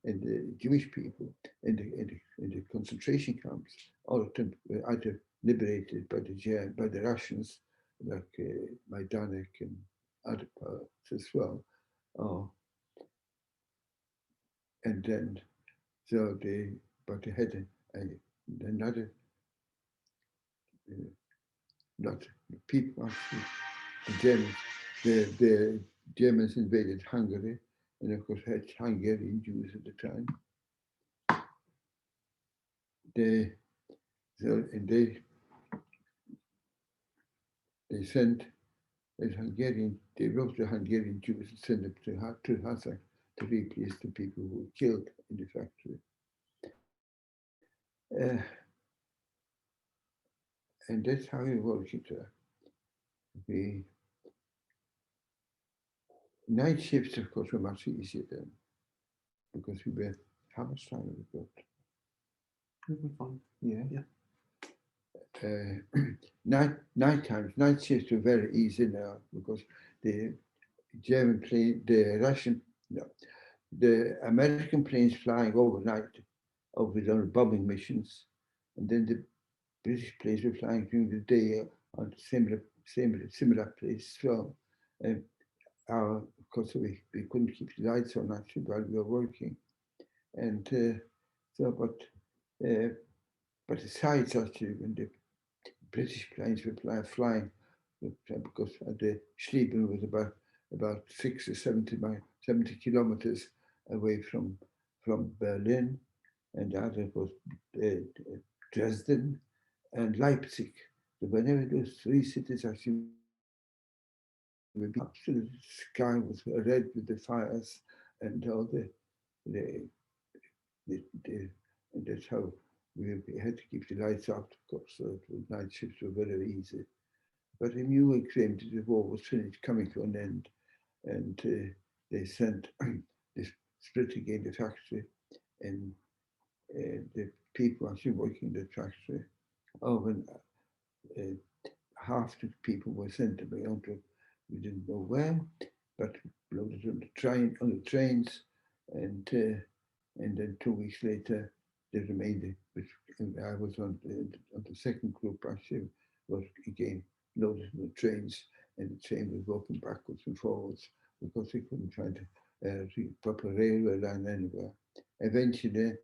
and the Jewish people in the concentration camps. All of them were either liberated by the Russians, like Majdanek and other parts as well. And then, so they had another, not people actually, the Germans invaded Hungary, and of course had Hungarian Jews at the time. They wrote the Hungarian Jews and sent them to Hazak to replace the people who were killed in the factory. And that's how we worked it. The night shifts, of course, were much easier then, because we were, how much time have we got? Yeah. Night shifts were very easy now, because the German plane, the American planes flying overnight over the bombing missions, and then the British planes were flying during the day on similar place as well. Of course, we couldn't keep the lights on actually while we were working, and but the sides actually when the British planes were flying, because the Schlieben was about 60 or 70 kilometers away from Berlin, and the other was Dresden and Leipzig. So whenever those three cities actually would be absolute sky was red with the fires and all and that's how we had to keep the lights up, of course, so night shifts were very easy. But I knew it came to the war was finished, coming to an end, and they sent this split again the factory, and the people actually working in the factory, when half the people were sent away onto, we didn't know where, but loaded on the trains, and then 2 weeks later, the remainder, which I was on the second group, actually was again loaded on the trains, and the train was walking backwards and forwards because they couldn't find a proper railway line anywhere. Eventually,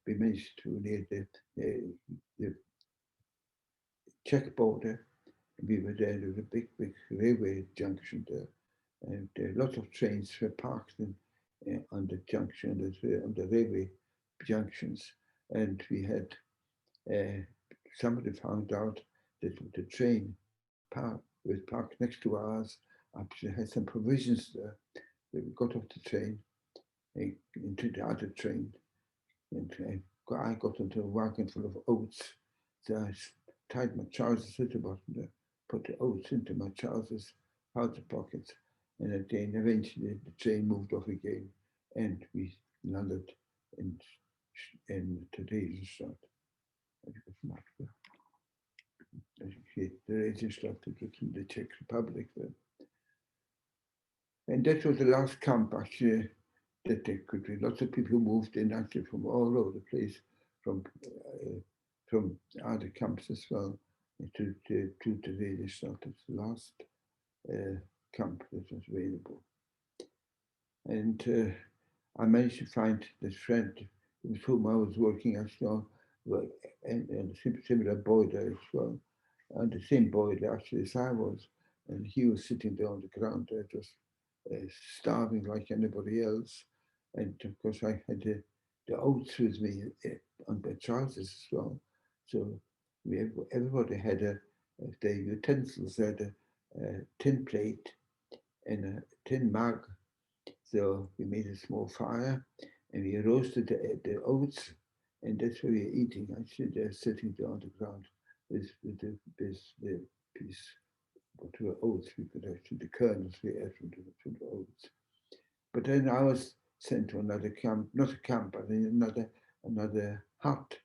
we managed to near the Czech border. We were there. There was a big railway junction there, and a lot of trains were parked on the junction, on the railway junctions, and we had somebody found out that the train was parked next to ours. Actually had some provisions there. We got off the train into the other train, and I got into a wagon full of oats. So I tied my trousers at the bottom there, put the oats into my trousers, out the pockets, and then eventually the train moved off again, and we landed in today's restaurant. the Reichsstadt in the Czech Republic. And that was the last camp actually that there could be. Lots of people moved in actually from all over the place, from other camps as well, to the Reichsstadt. It's the last camp that was available. And I managed to find this friend with whom I was working actually, and a similar boy there as well, and the same boy there actually as I was, and he was sitting there on the ground there, just starving like anybody else, and of course I had the oats with me on the trousers as well, so everybody had the utensils, had a tin plate and a tin mug. So we made a small fire and we roasted the oats, and that's what we were eating. Actually, they're sitting there on the ground with the piece, what were oats we could actually, the kernels we ate from the oats. But then I was sent to another camp, not a camp, but another hut.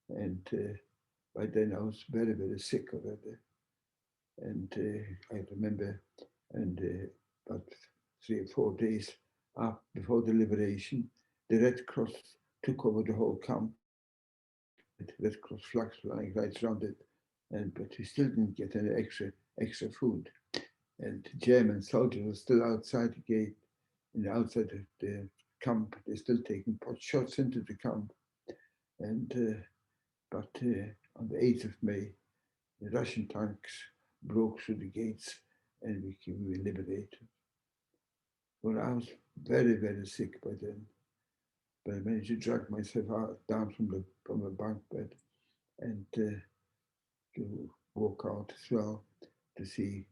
And by then I was very, very sick already. And I remember, and about 3 or 4 days before the liberation, the Red Cross took over the whole camp. The Red Cross flags flying right around it, but we still didn't get any extra food. And the German soldiers were still outside the gate, and outside the camp, they're still taking pot shots into the camp. And but on the 8th of May, the Russian tanks broke through the gates, and we were liberated. Well, I was very, very sick by then, but I managed to drag myself down from a bunk bed and to walk out as well to see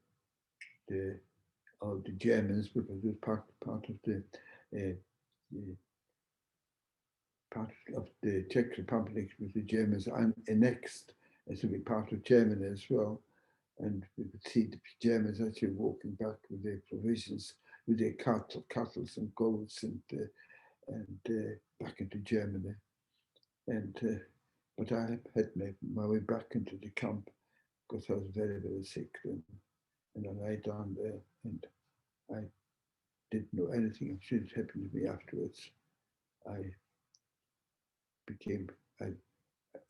all the Germans, because it was part of the part of the Czech Republic, with the Germans annexed as to be part of Germany as well. And we could see the Germans actually walking back with their provisions, with their cattle and goats, and back into Germany. And but I had made my way back into the camp because I was very, very sick then. And I lay down there, and I didn't know anything that should happen to me afterwards.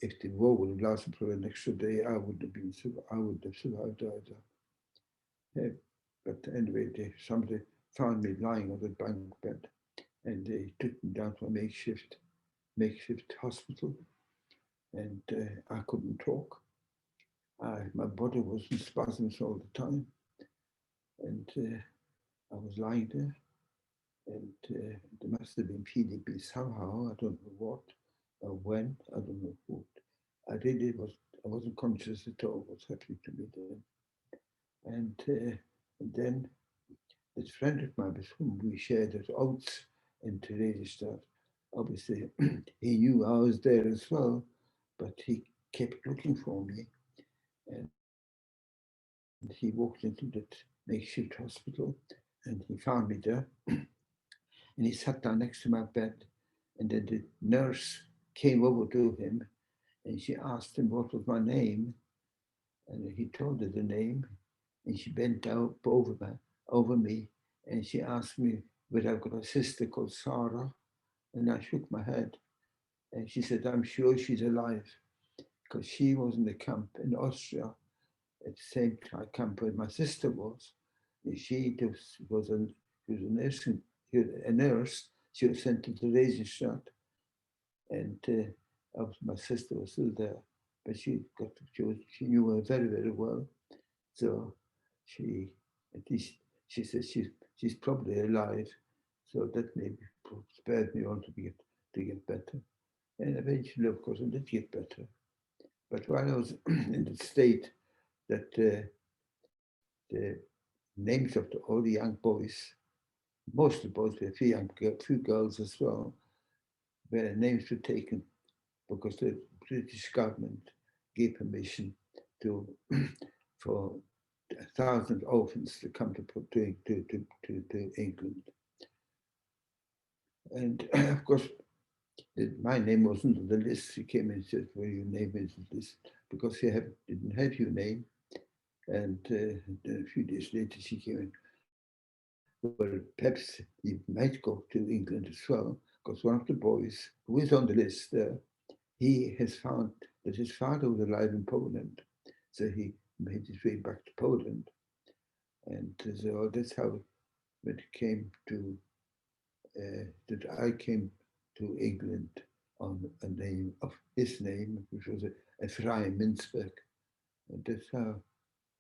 If the war would have lasted for an extra day, I would have survived either. Yeah, but anyway, somebody found me lying on the bunk bed, and they took me down to a makeshift hospital, and I couldn't talk. My body was in spasms all the time, and I was lying there, and there must have been PDB somehow. I don't know what or when. I don't know what. I wasn't conscious at all what's happening to me then. And then this friend of mine with whom we shared his oats in Terezin, obviously he knew I was there as well, but he kept looking for me. And he walked into that makeshift hospital and he found me there. And he sat down next to my bed. And then the nurse came over to him and she asked him what was my name. And he told her the name. And she bent down over me and she asked me whether I've got a sister called Sarah. And I shook my head. And she said, I'm sure she's alive, because she was in the camp in Austria at the same camp where my sister was. And she was a nurse. She was sent to the Reichsstadt, and my sister was still there, but she knew her very, very well. So she said she's probably alive. So that maybe spared me on to get better. And eventually, of course, I did get better. But while I was in the state that the names of all the young boys, most of the boys were few girls as well, their names were taken because the British government gave permission for 1,000 orphans to come to England. And of course, my name wasn't on the list. She came and said, well, your name isn't this, because she didn't have your name. And then a few days later, she came in, well, perhaps you might go to England as well, because one of the boys who is on the list there, he has found that his father was alive in Poland. So he made his way back to Poland. And so that's how it came to, that I came to England on a name of his name, which was Ephraim Mintzberg. And that's how,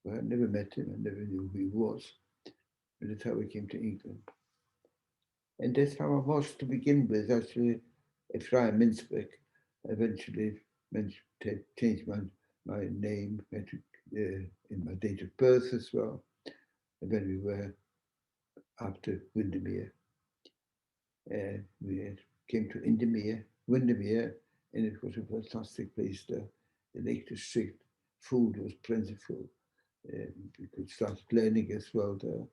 well, I never met him, I never knew who he was, but that's how I came to England. And that's how I was to begin with, actually, Ephraim Mintzberg. Eventually changed my name in my date of birth as well, and when we were after Windermere. We came to Windermere, and it was a fantastic place there. The Lake District, food was plentiful. We could start learning as well there.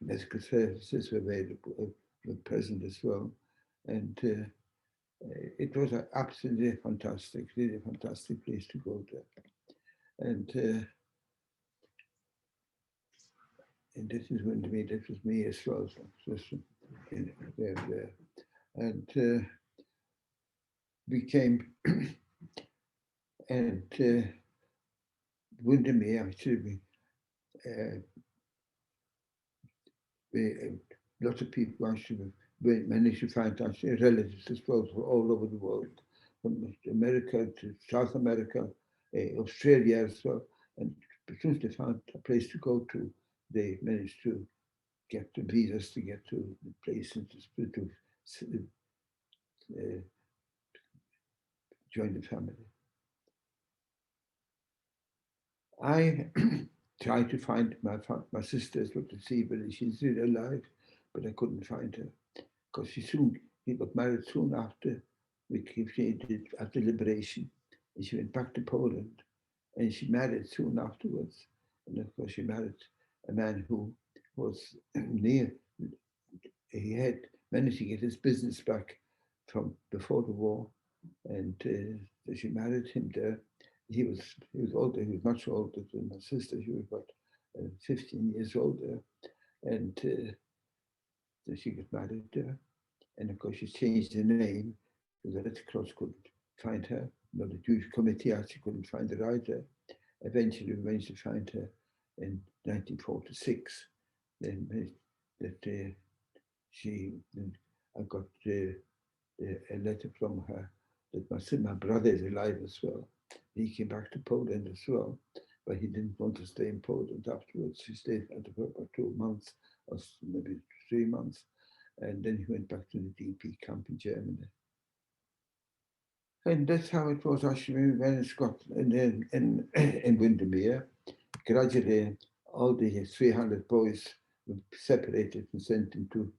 Medical services were available, were present as well. And it was an absolutely fantastic, really fantastic place to go there. And this is Windermere, this was me as well. So there. And we came, and Windermere, actually, lots of people actually managed to find actually relatives as well from all over the world, from America to South America, Australia as well. And as soon as they found a place to go to, they managed to get the visas to get to the place and to join the family. I tried to find my sister's, looked to see whether she's really alive, but I couldn't find her, because he got married soon after after liberation, and she went back to Poland, and she married soon afterwards. And of course, she married a man who was he had managed to get his business back from before the war, and so she married him there. He was older. He was much older than my sister. She was about 15 years older, and so she got married there. And of course, she changed her name because the Red Cross couldn't find her. No, the Jewish committee actually couldn't find her either. Eventually, we managed to find her in 1946. Then that I got a letter from her that my brother is alive as well. He came back to Poland as well, but he didn't want to stay in Poland afterwards. He stayed for about 2 months, or maybe 3 months, and then he went back to the DP camp in Germany. And that's how it was actually when in Scotland, in Windermere. Gradually, all the 300 boys were separated and sent into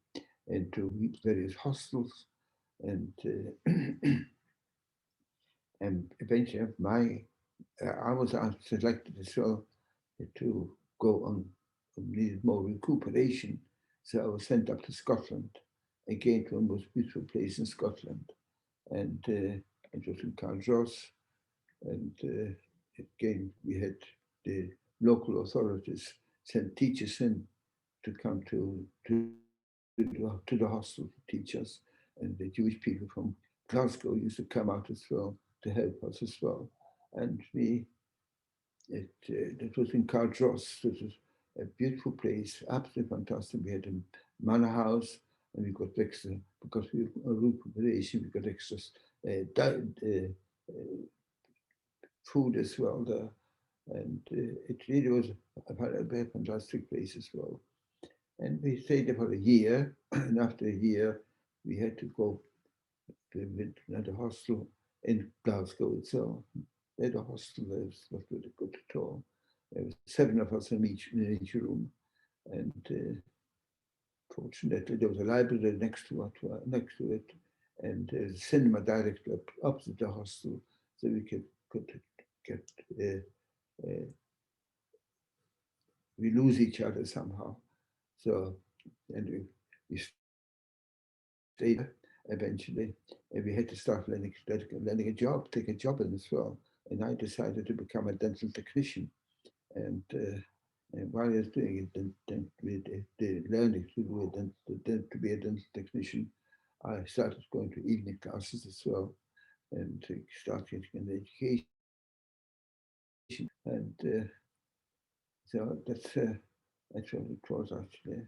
various hostels, and and eventually I was selected as well to go on, needed more recuperation, so I was sent up to Scotland, again to a most beautiful place in Scotland, and it was in Cardross, and again we had the local authorities sent teachers in to come to the hostel to teach us, and the Jewish people from Glasgow used to come out as well to help us as well. And it was in Cardross. It was a beautiful place, absolutely fantastic. We had a manor house, and we got extra, because we were recuperation, we got extra food as well there. And it really was a very fantastic place as well. And we stayed there for a year, and after a year, we had to go to another hostel in Glasgow itself. They had a hostel there, was not really good at all. There was 7 of us in each room, and fortunately there was a library next to it, and there's a cinema directly opposite the hostel, so we could get we lose each other somehow. So, and we stayed there, eventually we had to start learning a job, take a job in as well. And I decided to become a dental technician. And while I was doing it, then the learning to be a dental technician, I started going to evening classes as well, and started getting an education. And so that's what it was actually.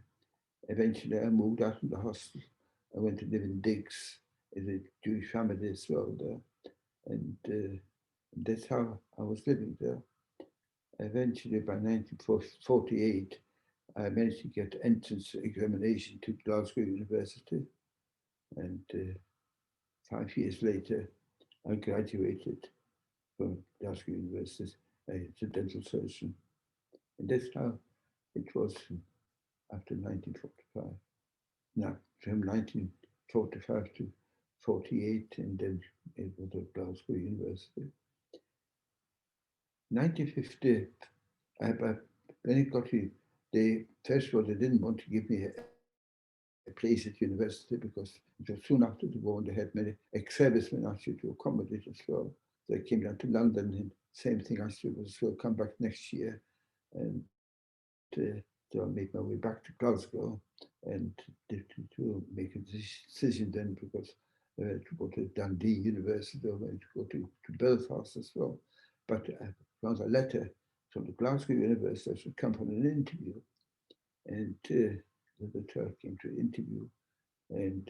Eventually, I moved out of the hostel. I went to live in Diggs, as a Jewish family as well there, and that's how I was living there. Eventually, by 1948, I managed to get entrance examination to Glasgow University, and 5 years later, I graduated from Glasgow University as a dental surgeon. And that's how it was after 1945. Now, from 1945 to 48, and then it was at Glasgow University. 1950, when it got to first of all, they didn't want to give me a place at university because it was soon after the war and they had many ex-servicemen actually to accommodate as well. So I came down to London and same thing actually was will come back next year. And so I made my way back to Glasgow and to make a decision then because to go to Dundee University or to go to Belfast as well. But I found a letter from the Glasgow University I should come for an interview. And the Turk came to interview and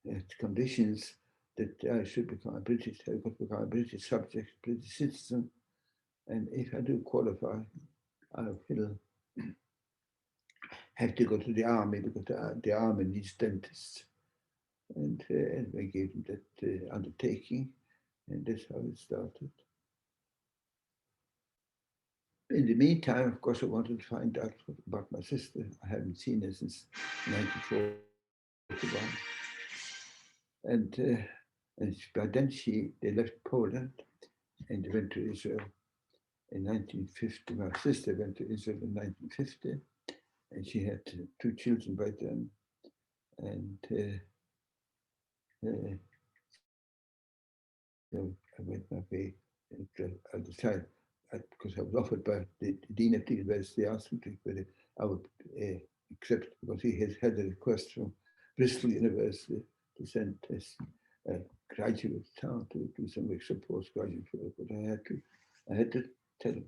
had conditions that I should become a British subject, British citizen. And if I do qualify, I will have to go to the army because the army needs dentists. And I gave them that undertaking, and that's how it started. In the meantime, of course, I wanted to find out about my sister. I haven't seen her since 1941. And by then they left Poland and they went to Israel in 1950. My sister went to Israel in 1950, and she had 2 children by then. And so I went my way at the time because I was offered by the dean of the university, asked me whether I would accept because he has had a request from Bristol University to send a graduate town to do some extra postgraduate work, but I had to tell him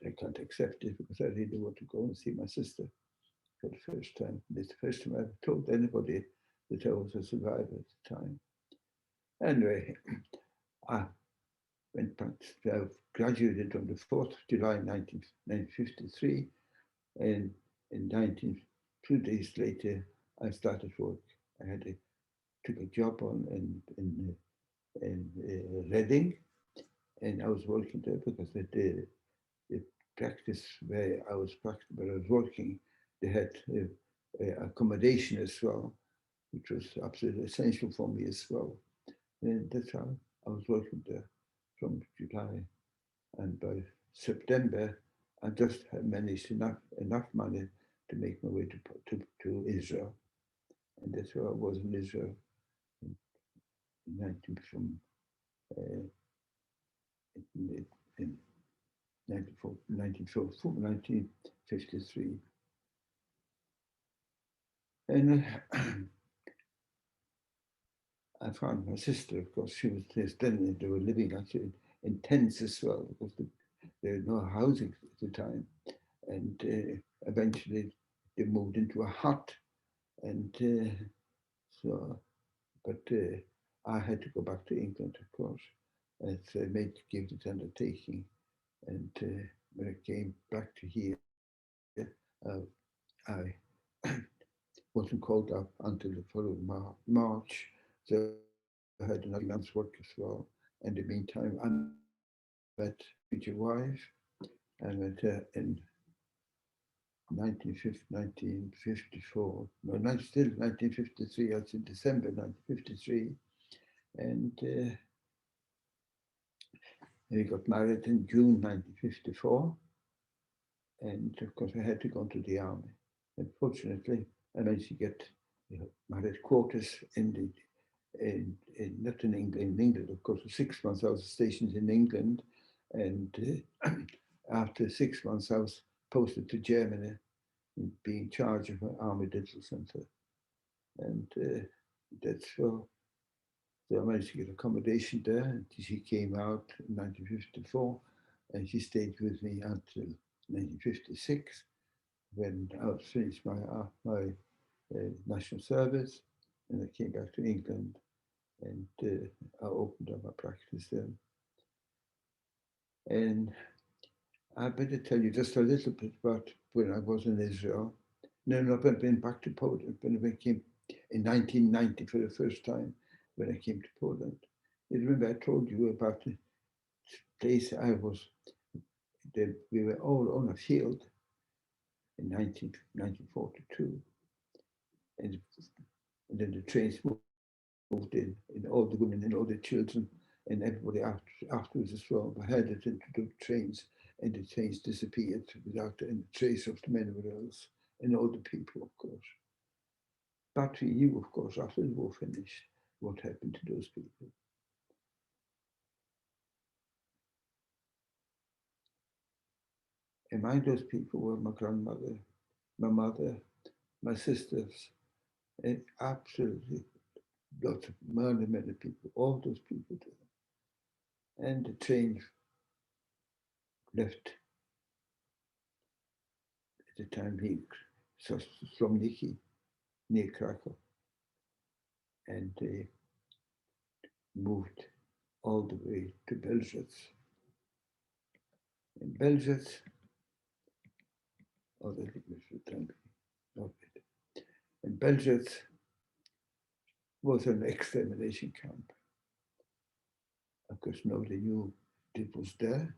I can't accept it because I really want to go and see my sister for the first time. It's the first time I've told anybody that I was a survivor at the time. Anyway, I went back. I graduated on the 4th of July 1953, and in 2 days later, I started work. I took a job on in Reading, and I was working there because the practice where I was working, they had accommodation as well, which was absolutely essential for me as well. And that's how I was working there from July. And by September, I just had managed enough money to make my way to Israel. And that's where I was in Israel in 1953. And I found my sister, of course, she was then, they were living actually in tents as well, because there was no housing at the time. And eventually they moved into a hut. And but I had to go back to England, of course, as I gave this undertaking. And when I came back to here, I wasn't called up until the following March. So I had another month's work as well. In the meantime, I met future wife. I met her in 1954. No, still 1953. That's in December 1953. And we got married in June 1954. And of course, I had to go into the army. Unfortunately, I managed to get married quarters in not in England, of course. For 6 months I was stationed in England, and after 6 months I was posted to Germany, being in charge of an army digital center, and that's so I managed to get accommodation there. And she came out in 1954, and she stayed with me until 1956, when I was finished my national service, and I came back to England, and I opened up my practice then. And I better tell you just a little bit about when I was in Israel. No, I've been back to Poland when I came in 1990 for the first time when I came to Poland. You remember I told you about the place I was, that we were all on a field in 1942. And then the trains moved in, and all the women and all the children and everybody afterwards as well were headed into the trains, and the trains disappeared without any trace of them anywhere else, and all the people, of course. But we knew, of course, after the war finished, what happened to those people. Among those people were my grandmother, my mother, my sisters, and absolutely lots of many people, all those people there. And the train left at the time from Niki, near Krakow, and they moved all the way to Belzec. In Belzec, in Belzec was an extermination camp. Of course, nobody knew it was there.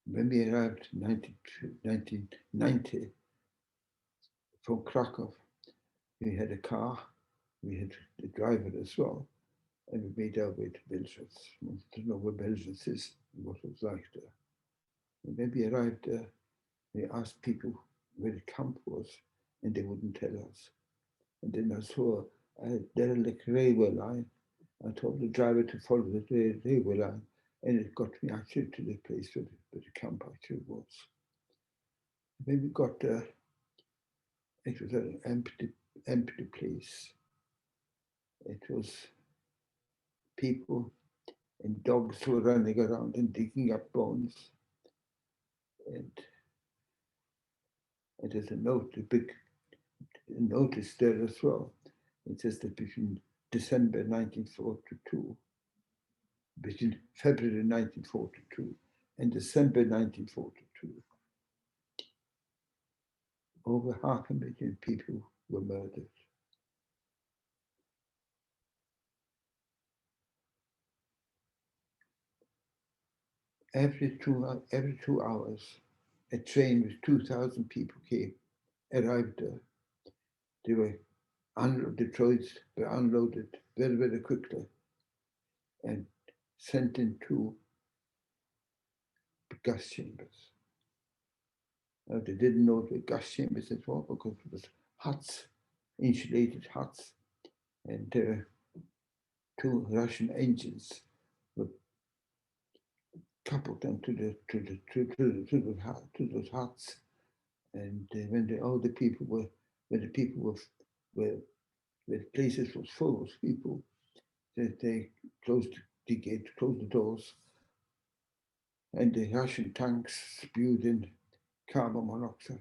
When we arrived in 1990 from Krakow, we had a car, we had the driver as well, and we made our way to Belzec. We wanted to know where Belzec is and what it was like there. And when we arrived there, we asked people where the camp was, and they wouldn't tell us. And then I saw a derelict railway line. I told the driver to follow the railway line, and it got me actually to the place where the camp actually was. When we got there, it was an empty place. It was people and dogs were running around and digging up bones. And there's a big notice there as well. It says that between December 1942, between February 1942 and December 1942, over 500,000 people were murdered. Every 2 hours, a train with 2,000 people arrived there. They were the trains were unloaded very, very quickly and sent into gas chambers. Now, they didn't know the gas chambers as well because it was huts, insulated huts, and 2 Russian engines were coupled them to those huts. And when the places was full of people, they closed the gate, closed the doors, and the Russian tanks spewed in carbon monoxide.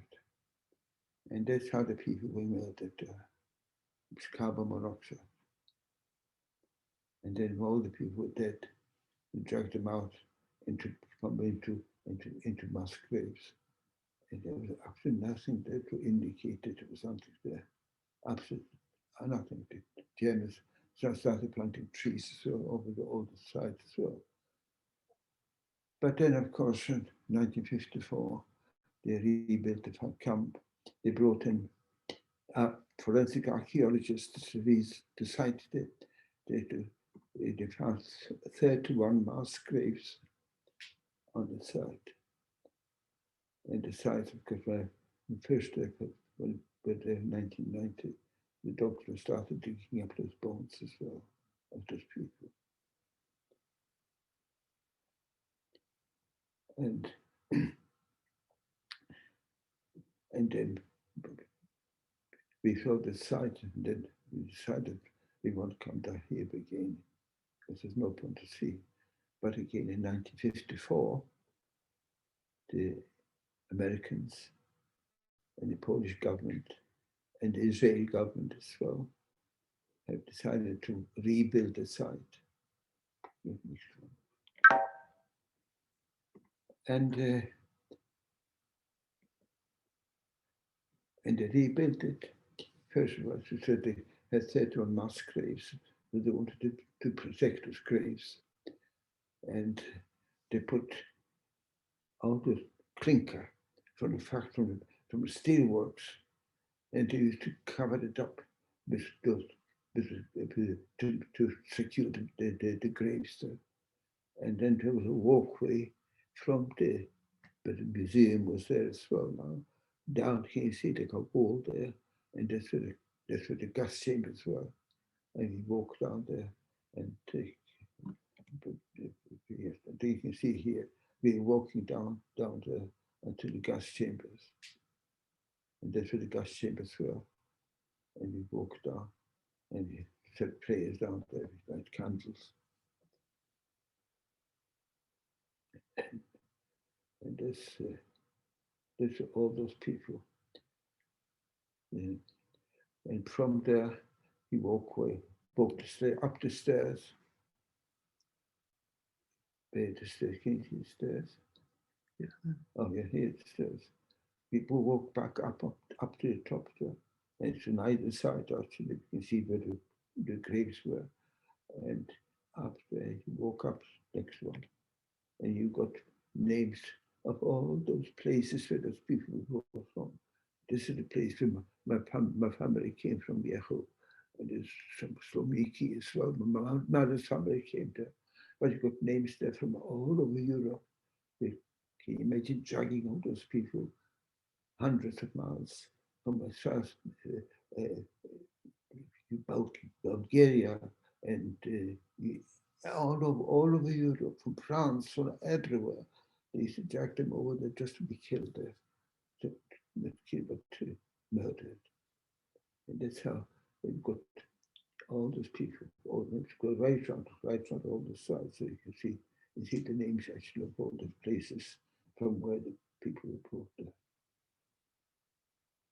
And that's how the people were murdered. It's carbon monoxide. And then when all the people were dead, we dragged them out into mass graves. And there was absolutely nothing there to indicate that it was something there. Absolutely nothing. The Germans started planting trees over all the sides as well. But then, of course, in 1954, they rebuilt the camp. They brought in forensic archaeologists to site it. They found 31 mass graves on the site. And the site, because when first they put in 1990, the doctors started digging up those bones as well of those people. And then we saw the site, and then we decided we won't come down here again, because there's no point to see. But again, in 1954, the Americans and the Polish government and the Israeli government as well have decided to rebuild the site. And they rebuilt it. First of all, so they had 31 mass graves that they wanted to protect those graves. And they put all the clinker from the factory, from the steelworks, and they used to cover it up with those, to secure the graves there. And then there was a walkway from there, but the museum was there as well now. Down here, you see, they got wall there, and that's where the gas chambers were. And you walk down there and take. Yes, you can see here, we're walking down there until the gas chambers. And that's where the gas chambers were. And we walk down and we set prayers down there, we light candles. And there's all those people. And from there, you walk up the stairs. Where the stairs, can you see the stairs? Yeah. Oh yeah, here's the stairs. People walk back up to the top there. And it's on either side, actually. You can see where the graves were. And up there, you walk up next one. And you got names of all those places where those people were from. This is the place where my family came from, Yeho. And there's some Slomiki as well. My mother's family came there. But you got names there from all over Europe. Can you imagine dragging all those people hundreds of miles from Bulgaria and all over Europe, from France, from everywhere. They used to drag them over there just to be killed there. Not killed, but murdered. And that's how they've got all those people. Let's go right around all the sides, so you can see the names actually of all the places from where the people were brought there.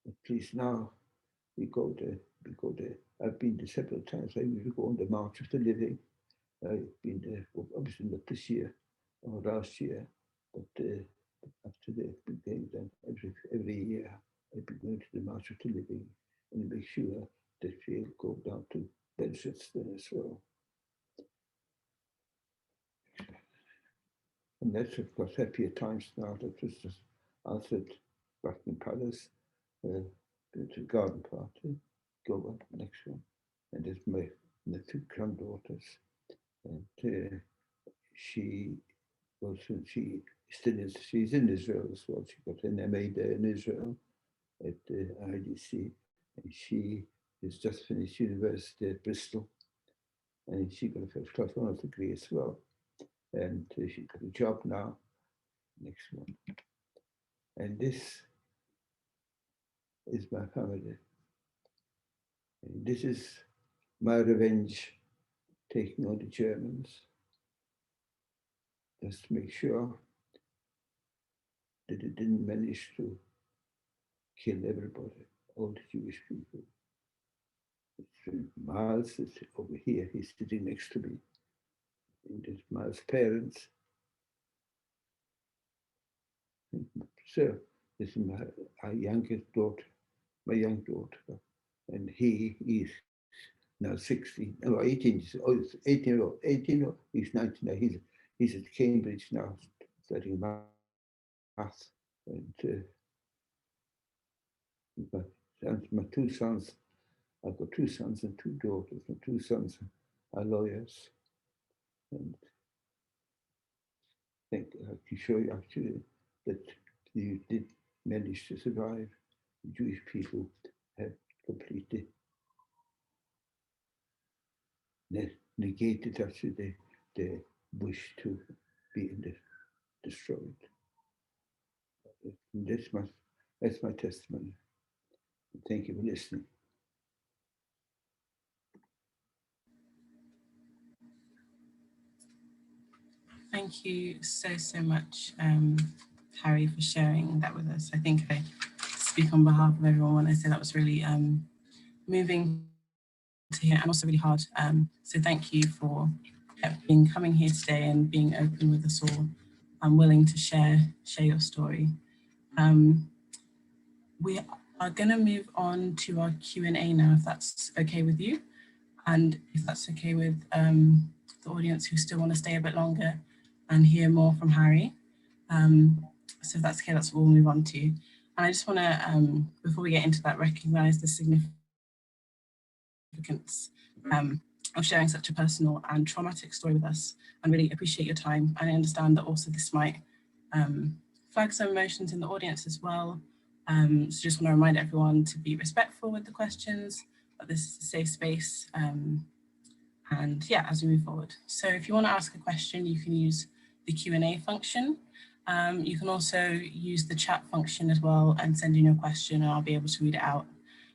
At least now we go there. I've been there several times. I usually go on the March of the Living. I've been there, obviously not this year or last year, but after they've been going there every year. I've been going to the March of the Living and make sure that we'll go down to Belfast then as well. And that's, of course, happier times now. That was just answered Buckingham Palace, the garden party. Go on, next one. And there's my two granddaughters. And she's in Israel as well. She got an MA there in Israel at the IDC. And she has just finished university at Bristol. And she got a first-class honours degree as well. And she's got a job now. Next one. And this is my family. And this is my revenge taking on the Germans, just to make sure that it didn't manage to kill everybody, all the Jewish people. Miles is over here, he's sitting next to me. And there's Miles' parents. So this is my youngest daughter, my young daughter. And he is now 16, no, 18, he's 19 now. He's at Cambridge now, studying math. And my two sons, I've got two sons and two daughters. My two sons are lawyers. And I think I can show you actually that you did manage to survive. The Jewish people have completely negated actually the wish to be destroyed. That's my testimony. Thank you for listening. Thank you so much, Harry, for sharing that with us. I think I speak on behalf of everyone when I say that was really moving to hear and also really hard. So thank you for coming here today and being open with us all and willing to share your story. We are going to move on to our Q&A now, if that's okay with you. And if that's okay with the audience who still want to stay a bit longer and hear more from Harry. So if that's okay, that's what we'll move on to. And I just want to, before we get into that, recognize the significance of sharing such a personal and traumatic story with us, and really appreciate your time. And I understand that also this might flag some emotions in the audience as well. So just want to remind everyone to be respectful with the questions, that this is a safe space. And yeah, as we move forward. So if you want to ask a question, you can use the Q&A function. You can also use the chat function as well and send in your question, and I'll be able to read it out.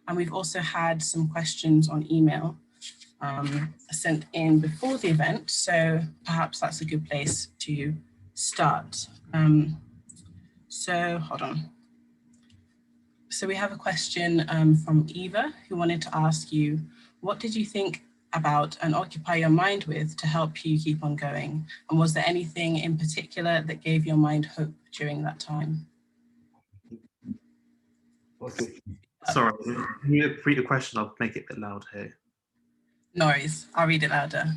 And we've also had some questions on email sent in before the event, so perhaps that's a good place to start. So hold on. So we have a question from Eva, who wanted to ask you, what did you think about and occupy your mind with to help you keep on going? And was there anything in particular that gave your mind hope during that time? Okay. Sorry, can you repeat the question? I'll make it a bit loud here. No worries, I'll read it louder.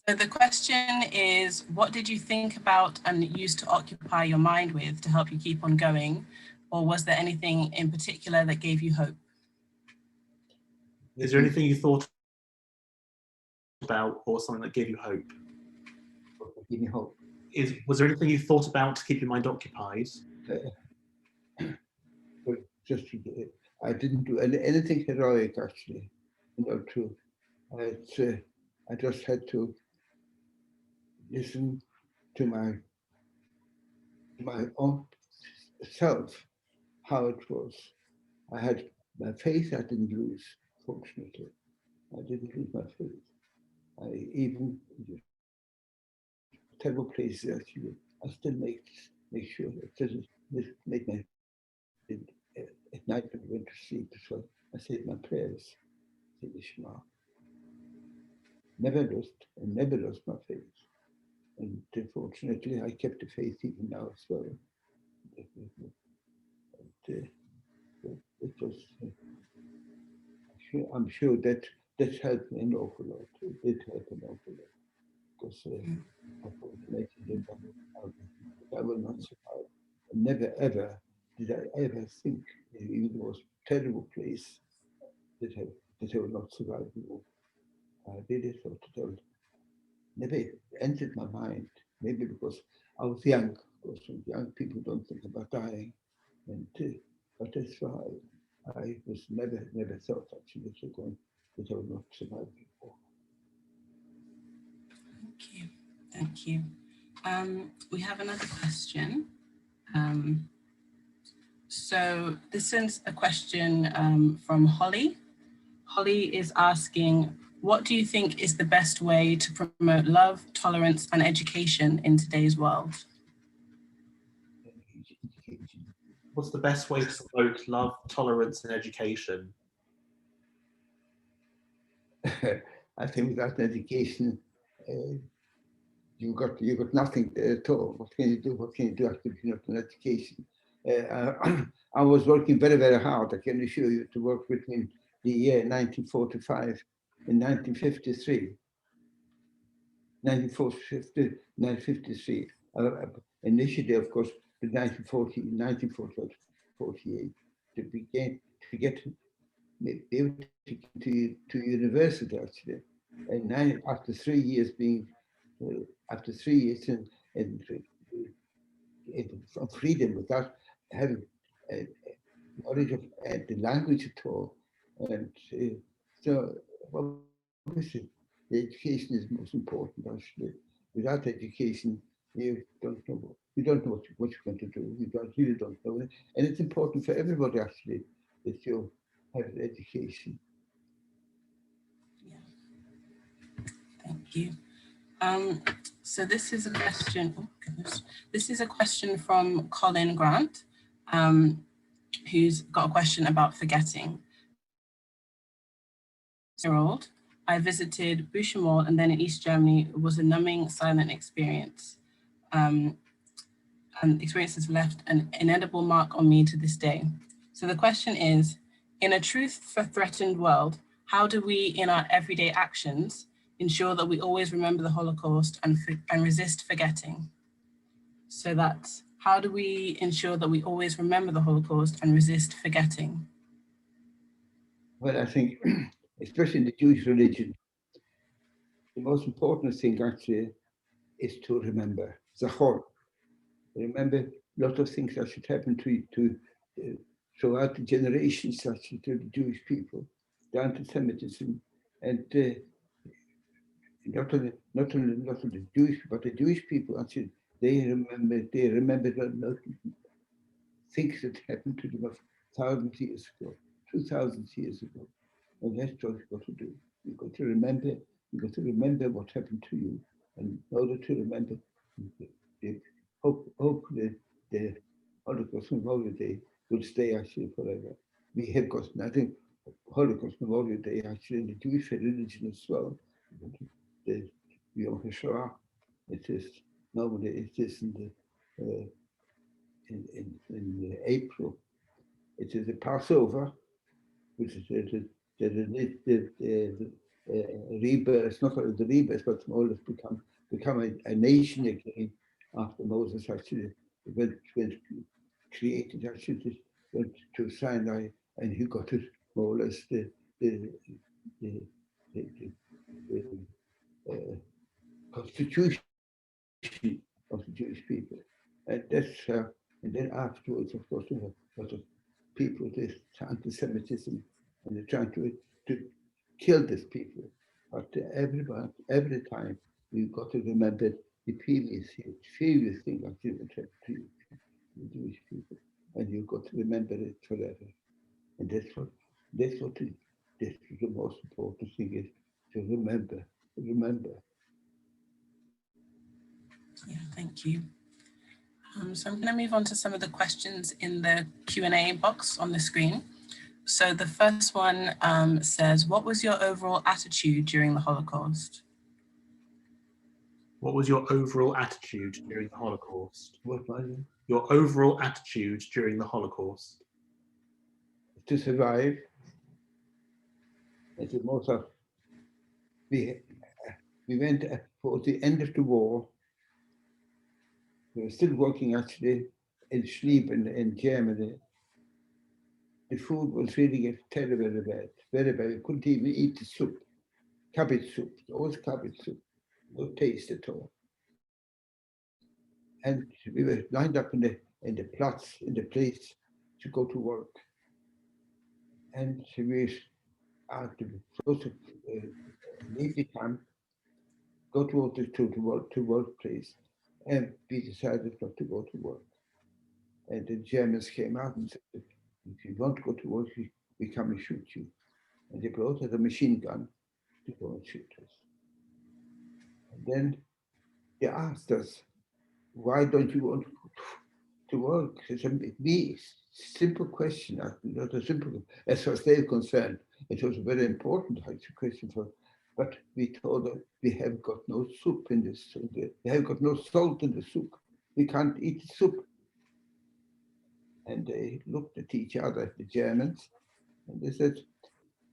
So the question is, what did you think about and use to occupy your mind with to help you keep on going? Or was there anything in particular that gave you hope? Is there anything you thought about or something that gave you hope? Give me hope. Was there anything you thought about to keep your mind occupied? Just I didn't do anything heroic, actually. No truth. I just had to listen to my own self, how it was. I had my faith. I didn't lose. Fortunately, I didn't lose my faith. I even terrible places actually. I still make sure that doesn't make my at night when I went to sleep. So I said my prayers. Say the Shema. Never lost my faith. And fortunately, I kept the faith even now as well. And, it was. I'm sure that helped me an awful lot. It did help an awful lot because unfortunately, I will not survive. Never ever did I ever think, even the most terrible place, that I will not survive the war. I really thought that I would never entered my mind. Maybe because I was young. Of course, young people don't think about dying. And but that's why I was never thought actually that I would not survive the war. Thank you. We have another question. So this is a question from Holly. Holly is asking, what do you think is the best way to promote love, tolerance, and education in today's world? What's the best way to promote love, tolerance, and education? I think without education, you got nothing at all. What can you do? What can you do after you not an education? I was working very hard. I can assure you, to work between the year 1945 and 1953. 1953. Initially, of course, the 1948 to get be able to get to university actually, and after 3 years being in freedom without having knowledge of the language at all, and so what obviously, the education is most important, actually. Without education, you don't know what you're going to do. You really don't know. And it's important for everybody, actually, that you have an education. Yeah. Thank you. So this is a question, oh goodness. This is a question from Colin Grant, who's got a question about forgetting. Year-old, I visited Buchenwald and then in East Germany. It was a numbing, silent experience. And experiences left an inedible mark on me to this day. So the question is, in a truth-threatened world, how do we, in our everyday actions, ensure that we always remember the Holocaust and resist forgetting? So that's, how do we ensure that we always remember the Holocaust and resist forgetting? Well, I think, especially in the Jewish religion, the most important thing actually is to remember, Zachor. Remember a lot of things that should happen to throughout the generations, actually, to the Jewish people, the anti-Semitism, and not only the Jewish, but the Jewish people actually, they remember things that happened to them 1,000 years ago, 2,000 years ago. And that's what you've got to do. You've got to remember what happened to you. And in order to remember, hope the Holocaust Memorial Day will stay actually forever. We have got nothing, Holocaust Memorial Day actually in the Jewish religion as well. The Yom HaShoah, it is normally it is in April. It is a Passover, which is the rebirth, not only the rebirth, but more or less become a nation again after Moses actually went created actually went to Sinai, and he got it more or less the constitution of the Jewish people, and that's and then afterwards, of course, we have a lot of people with anti-Semitism, and they're trying to kill these people. But every time we've got to remember the previous thing that happened to the Jewish people, and you've got to remember it forever. And that's what the most important thing is, to remember. Yeah, thank you. So I'm going to move on to some of the questions in the Q&A box on the screen. So the first one says, what was your overall attitude during the Holocaust? What was your overall attitude during the Holocaust? What was it? Your overall attitude during the Holocaust? To survive. It is most of we went for the end of the war. We were still working actually in Schlieb in Germany. The food was really terrible, very bad. We couldn't even eat the soup, cabbage soup, always cabbage soup, no taste at all. And we were lined up in the place to go to work. And we at the close to leave the camp, go to workplace, and we decided not to go to work. And the Germans came out and said, if you want to go to work, we come and shoot you. And they brought us a machine gun to go and shoot us. And then they asked us, why don't you want to work? It's a simple question, not a simple, as far as they're concerned. It was a very important question for, but we told them, we have got no soup in this, we have got no salt in the soup. We can't eat soup. And they looked at each other, the Germans, and they said,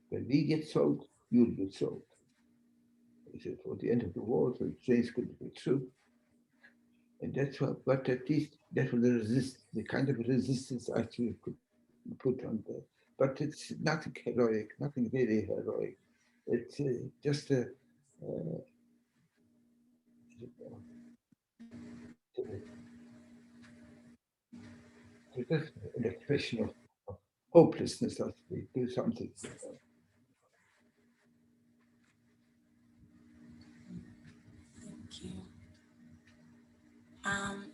when we get salt, you'll get salt. They said, for the end of the war, so things could get soup. And that's what, but at least that was the kind of resistance actually could put on there. But it's nothing heroic, nothing really heroic. It's just a just an expression of hopelessness that we do something.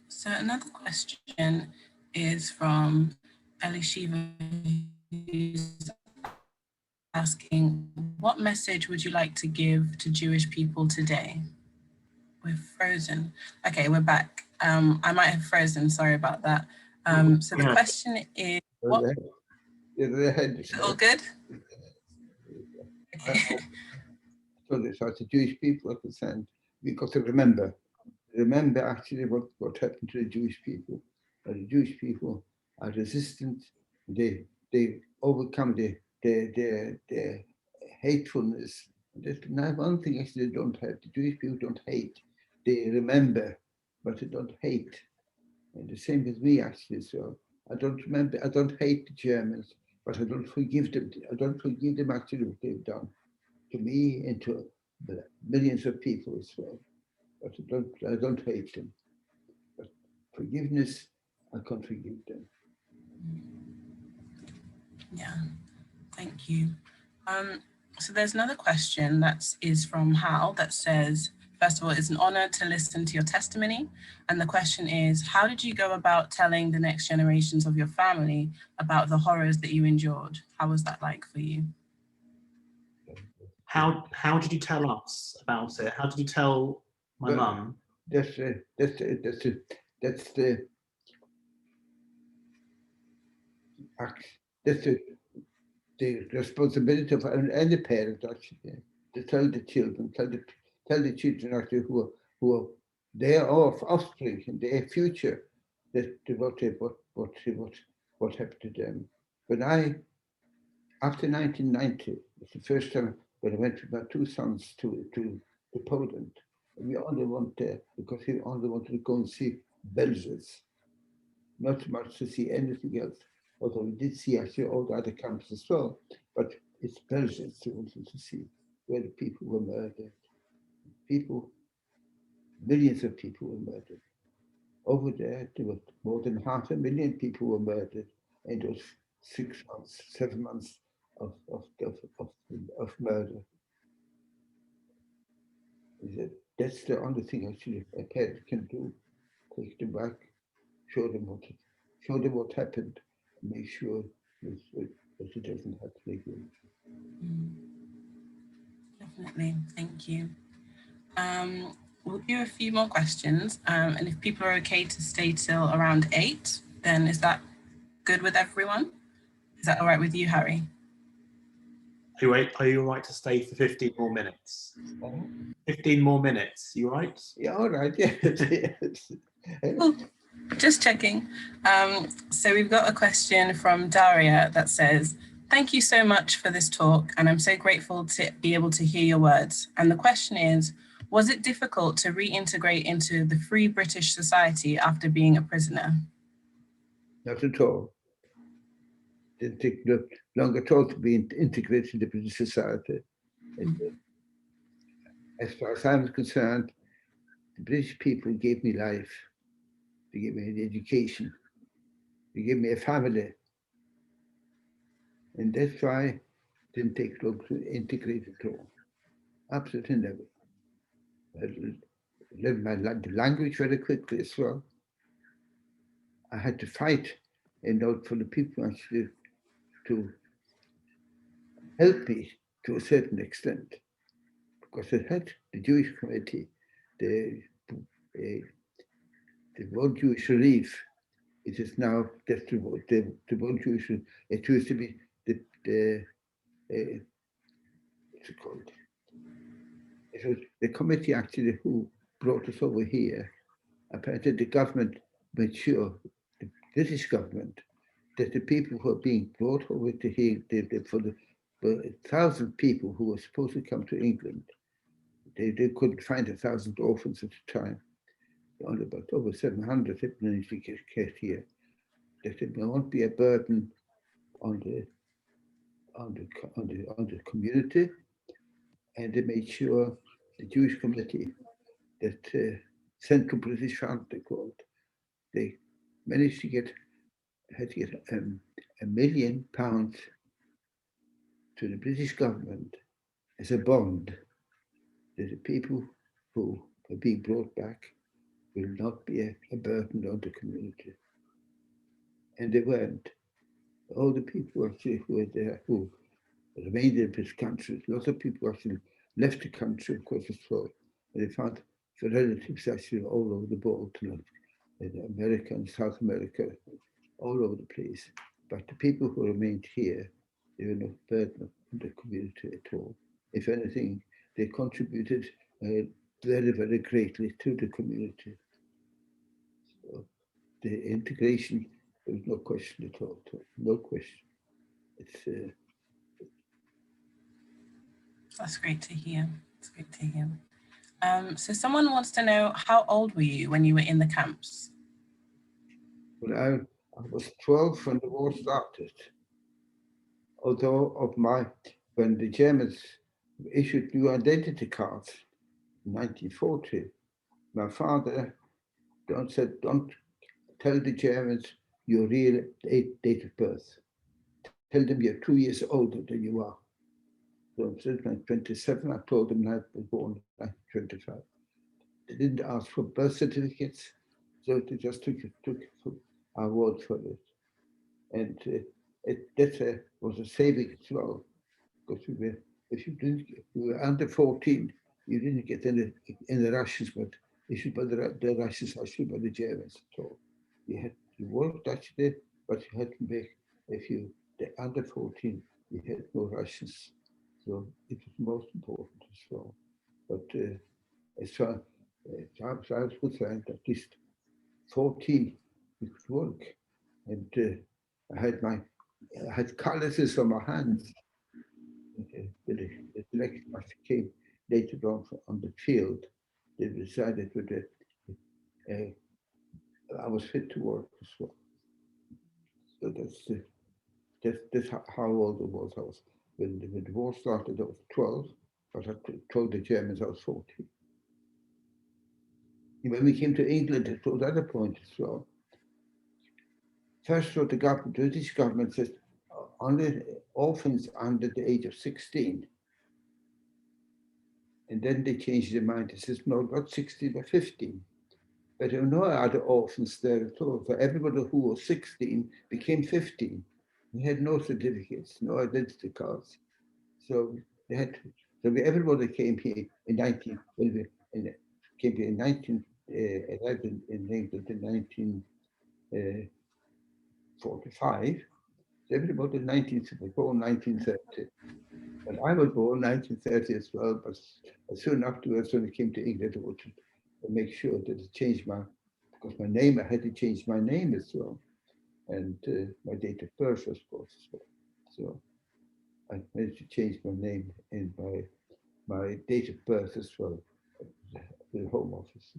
So another question is from Elishiva, who's asking, what message would you like to give to Jewish people today? We're frozen. Okay, we're back. I might have frozen, sorry about that. So the question is, what? Is it all good? Okay. So as far as the Jewish people are concerned, we've got to remember actually what happened to the Jewish people. The Jewish people are resistant. They overcome their hatefulness. That's not one thing actually they don't have. The Jewish people don't hate. They remember, but they don't hate. And the same with me actually. So I don't hate the Germans, but I don't forgive them. I don't forgive them actually what they've done to me and to millions of people as well. But I don't hate them. But forgiveness, I can't forgive them. Yeah, thank you. So there's another question that is from Hal that says, first of all, it's an honor to listen to your testimony. And the question is, how did you go about telling the next generations of your family about the horrors that you endured? How was that like for you? How did you tell us about it? How did you tell my mum? That's the responsibility of any parent actually, to tell the children, tell the children actually who are their offspring and their future, that what happened to them. When after 1990, it's the first time when I went with my two sons to Poland. And we only went there because we only wanted to go and see Belzec, not much to see anything else. Although we did see actually all the other camps as well, but it's Belzec we wanted to see, where the people were murdered. Millions of people were murdered. Over there were more than 500,000 people were murdered in those 6 months, 7 months of murder. That's the only thing actually a parent can do. Take them back, show them what happened, and make sure that it doesn't happen again. Definitely, thank you. We'll do a few more questions, and if people are okay to stay till around 8, then is that good with everyone? Is that all right with you, Harry? Are you all right to stay for 15 more minutes? 15 more minutes, you right? Yeah, all right, yes. Cool. Just checking. So we've got a question from Daria that says, thank you so much for this talk, and I'm so grateful to be able to hear your words. And the question is, was it difficult to reintegrate into the free British society after being a prisoner? Not at all. It didn't take long at all to be integrated into British society. As far as I was concerned, the British people gave me life. They gave me an education. They gave me a family. And that's why it didn't take long to integrate at all. Absolutely never. I learned the language very quickly as well. I had to fight in order for the people actually to help me to a certain extent. Because I had the Jewish committee, the World Jewish Relief. It is now just the World Jewish. It used to be what's it called? It was the committee actually who brought us over here. Apparently, the government made sure, the British government, that the people who are being brought over to here, for the 1,000 people who were supposed to come to England, they couldn't find 1,000 orphans at the time. Only about over 700 had managed to get here. That it won't be a burden on the community, and they made sure the Jewish committee, that Central British Fund they called, they managed to had to get £1 million to the British government as a bond that the people who are being brought back will not be a burden on the community. And they weren't. All the people actually who were there, who remained in this country, lots of people actually left the country, of course, as well. And they found the relatives actually all over the world, in America and South America, all over the place. But the people who remained here, they were no burden on the community at all. If anything, they contributed very, very greatly to the community. So the integration, there was no question at all, no question. It's That's great to hear. It's great to hear. So someone wants to know, how old were you when you were in the camps? Well, I was 12 when the war started. Although when the Germans issued new identity cards in 1940, my father said, don't tell the Germans your real date of birth. Tell them you're 2 years older than you are. So since 1927, I told them I was born in 1925. They didn't ask for birth certificates, so they just took our word for it. And that was a saving as well, because if you were under 14, you didn't get any rations, but issued by the rations issued by the Germans. So you worked actually, but you had to make, if you were under 14, you had no rations. So it was most important as well. But as far as I was concerned, at least 14, you could work. And I had calluses on my hands. The selection came later on the field. They decided that I was fit to work as well. So that's how old I was. When the war started, I was 12, but I told the Germans I was 14. When we came to England, it was another point as well. First, what the British government said, only orphans under the age of 16. And then they changed their mind. They said, no, not 16, but 15. But there were no other orphans there at all. For everybody who was 16 became 15. They had no certificates, no identity cards. So they had everybody came here in 1911 in England in 1945. Everybody born 1930. And I was born 1930 as well, but soon afterwards, when I came to England, I wanted to make sure that it changed because my name, I had to change my name as well. And my date of birth, of course, as well. So I managed to change my name and my date of birth as well, the Home Office.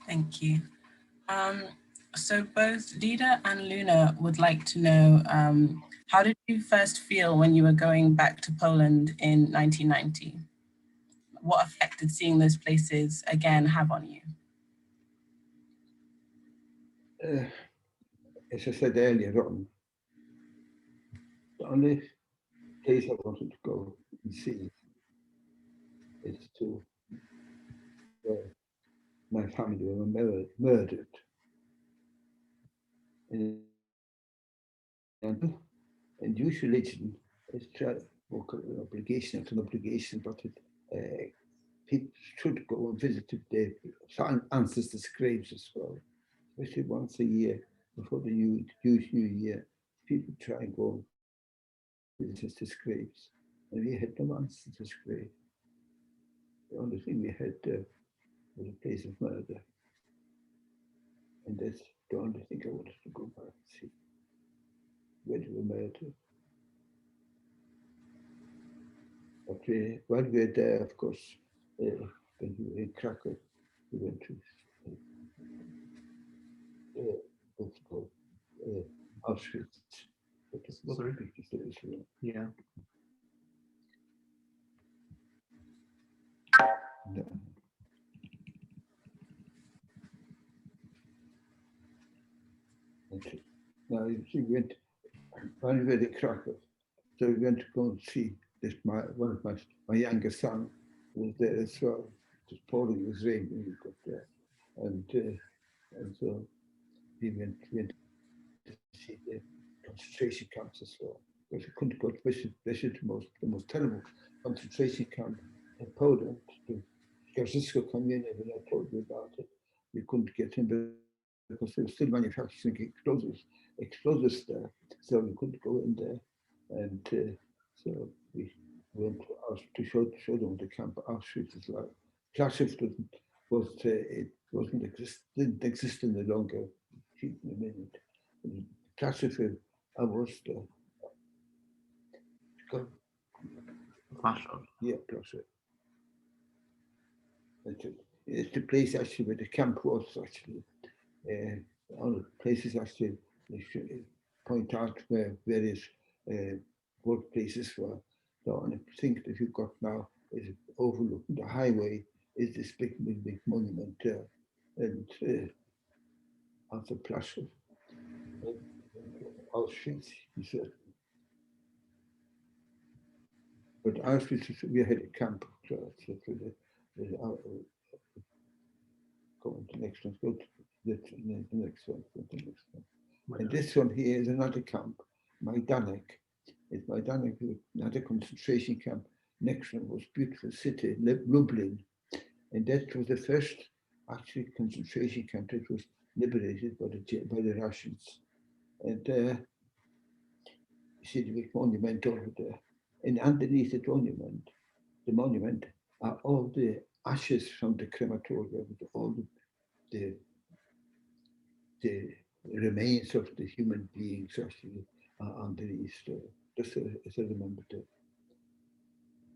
Thank you. So both Lida and Luna would like to know, how did you first feel when you were going back to Poland in 1990? What effect did seeing those places again have on you? As I said earlier on, the only place I wanted to go and see is to where my family were murdered. And Jewish religion is an obligation, it's an obligation, but people should go and visit their ancestors' graves as well, especially once a year before the Jewish New Year. People try and go and visit ancestors' graves, and we had no ancestors' grave. The only thing we had was a place of murder, and that's the only thing I wanted to go back and see, where they were murdered. But while we were there, of course, when we were in Krakow, we went to what's called Auschwitz. Sorry? Yeah. No. Now we went when we were in Krakow, so we went to go and see this. One of my younger son was there as well. was pouring with rain when we got there, and so we went to see the concentration camps as well. Because we couldn't go to the most terrible concentration camp in Poland. Francisco came in and I told you about it. We couldn't get him because they were still manufacturing explosives there, so we couldn't go in there. And so we went to show them the camp Auschwitz is like. Classic didn't exist any longer. In a minute. Classic I was there. Yeah, classic. It's the place actually where the camp was actually. All the places actually point out where various workplaces were. The only thing that you've got now is overlooking the highway is this big monument there, and on the plaza Auschwitz, he said. But Auschwitz, we had a camp. So go on to the next one. Go to the next one. Go to the next one. And this one here is another camp, Majdanek. It's Majdanek, another concentration camp. Next one was beautiful city, Lublin. And that was the first actually concentration camp that was liberated by the Russians. And you see the big monument over there. And underneath the monument are all the ashes from the crematorium, all the remains of the human beings actually underneath there. Just as I remember that.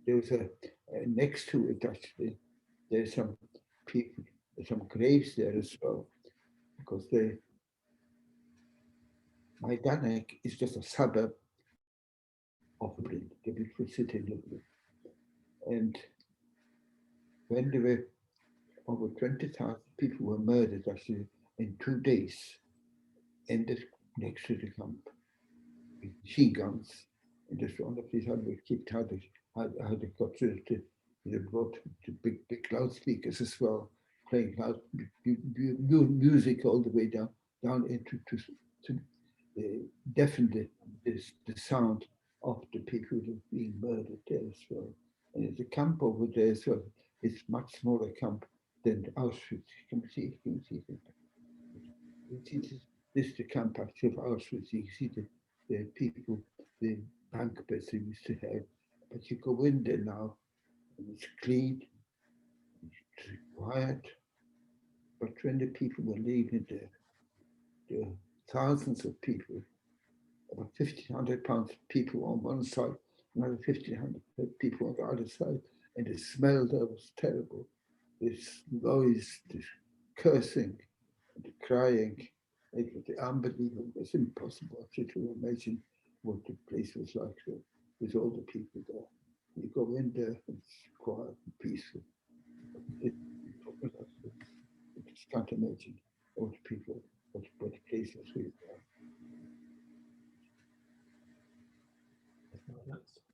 There was next to it actually, there's some people, some graves there as well, because Majdanek is just a suburb of Lublin, the beautiful city of Lublin. And when there were over 20,000 people were murdered actually in 2 days, in this next to the camp, with machine guns, and just one of these how they kept how they got to they brought the big loudspeakers as well, playing loud music all the way down into to deafen the sound of the people that are being murdered there as well. And it's a camp over there as well. It's much smaller camp than Auschwitz. Can you see? Can you see this is the camp actually of Auschwitz. You can see the people, the bank beds they used to have. But you go in there now, and it's clean, it's quiet. But when the people were leaving there were thousands of people, about 1,500 pounds people on one side, another 1,500 people on the other side, and the smell there was terrible. This noise, this cursing, the crying, it was unbelievable. It's impossible actually to imagine what the place was like with all the people there. You go in there, it's quiet and peaceful. You just can't imagine what the people, what the place was really like.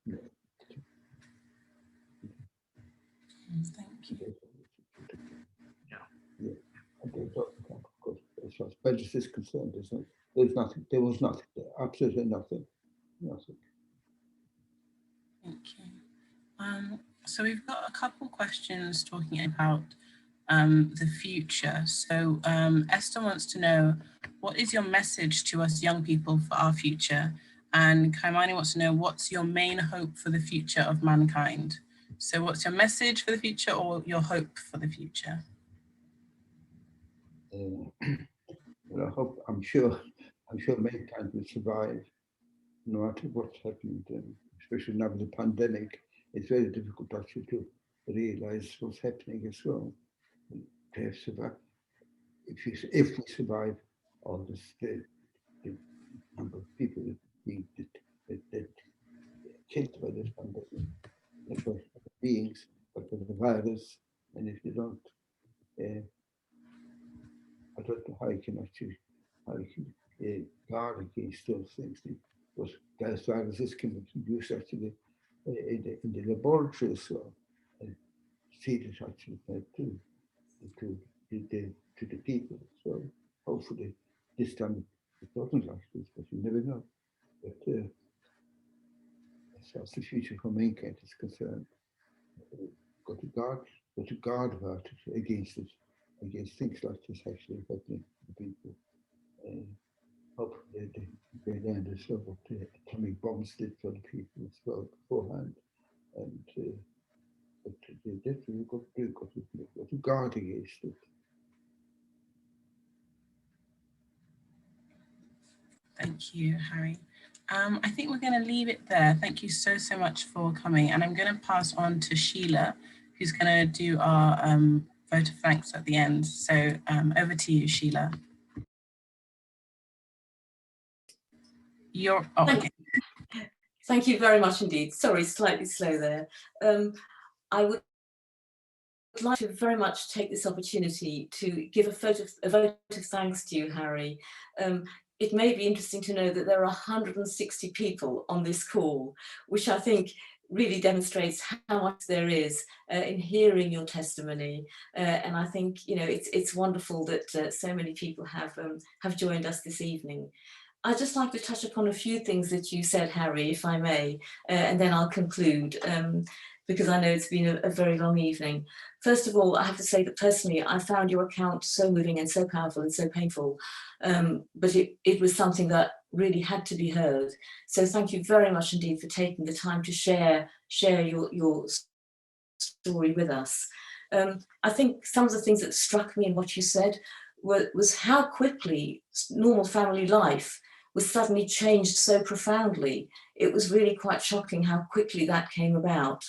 Yeah. Thank you. Yeah. And of course, as far as prejudice is concerned, there's nothing. There was nothing there. Absolutely nothing. Nothing. Thank you. So we've got a couple questions talking about the future. So Esther wants to know, what is your message to us young people for our future? And Kaimani wants to know, what's your main hope for the future of mankind? So what's your message for the future or your hope for the future? Well, I'm sure mankind will survive no matter what's happened, especially now with the pandemic. It's very difficult actually to realize what's happening as well. To have survived, if we survive all this, the number of people that killed by this pandemic, not by beings, but by the virus, and if you don't, I don't know how you can guard against those things. Because gas viruses can be used actually in the laboratory as well. say this actually too, to the people. So hopefully this time it doesn't like this, but you never know. But as far as the future for mankind is concerned, got to guard about it, against things like this actually happening to people. Hopefully they learned as well what the atomic bombs did for the people as well beforehand. And but they definitely got to guard against it. Thank you, Harry. I think we're going to leave it there. Thank you so much for coming. And I'm going to pass on to Sheila, who's going to do our vote of thanks at the end. So over to you, Sheila. Okay. Thank you very much indeed. Sorry, slightly slow there. I would like to very much take this opportunity to give a vote of thanks to you, Harry. It may be interesting to know that there are 160 people on this call, which I think really demonstrates how much there is in hearing your testimony. And I think, you know, it's wonderful that so many people have joined us this evening. I'd just like to touch upon a few things that you said, Harry, if I may, and then I'll conclude, because I know it's been a very long evening. First of all, I have to say that personally, I found your account so moving and so powerful and so painful, but it was something that really had to be heard. So thank you very much indeed for taking the time to share your story with us. I think some of the things that struck me in what you said was how quickly normal family life was suddenly changed so profoundly. It was really quite shocking how quickly that came about.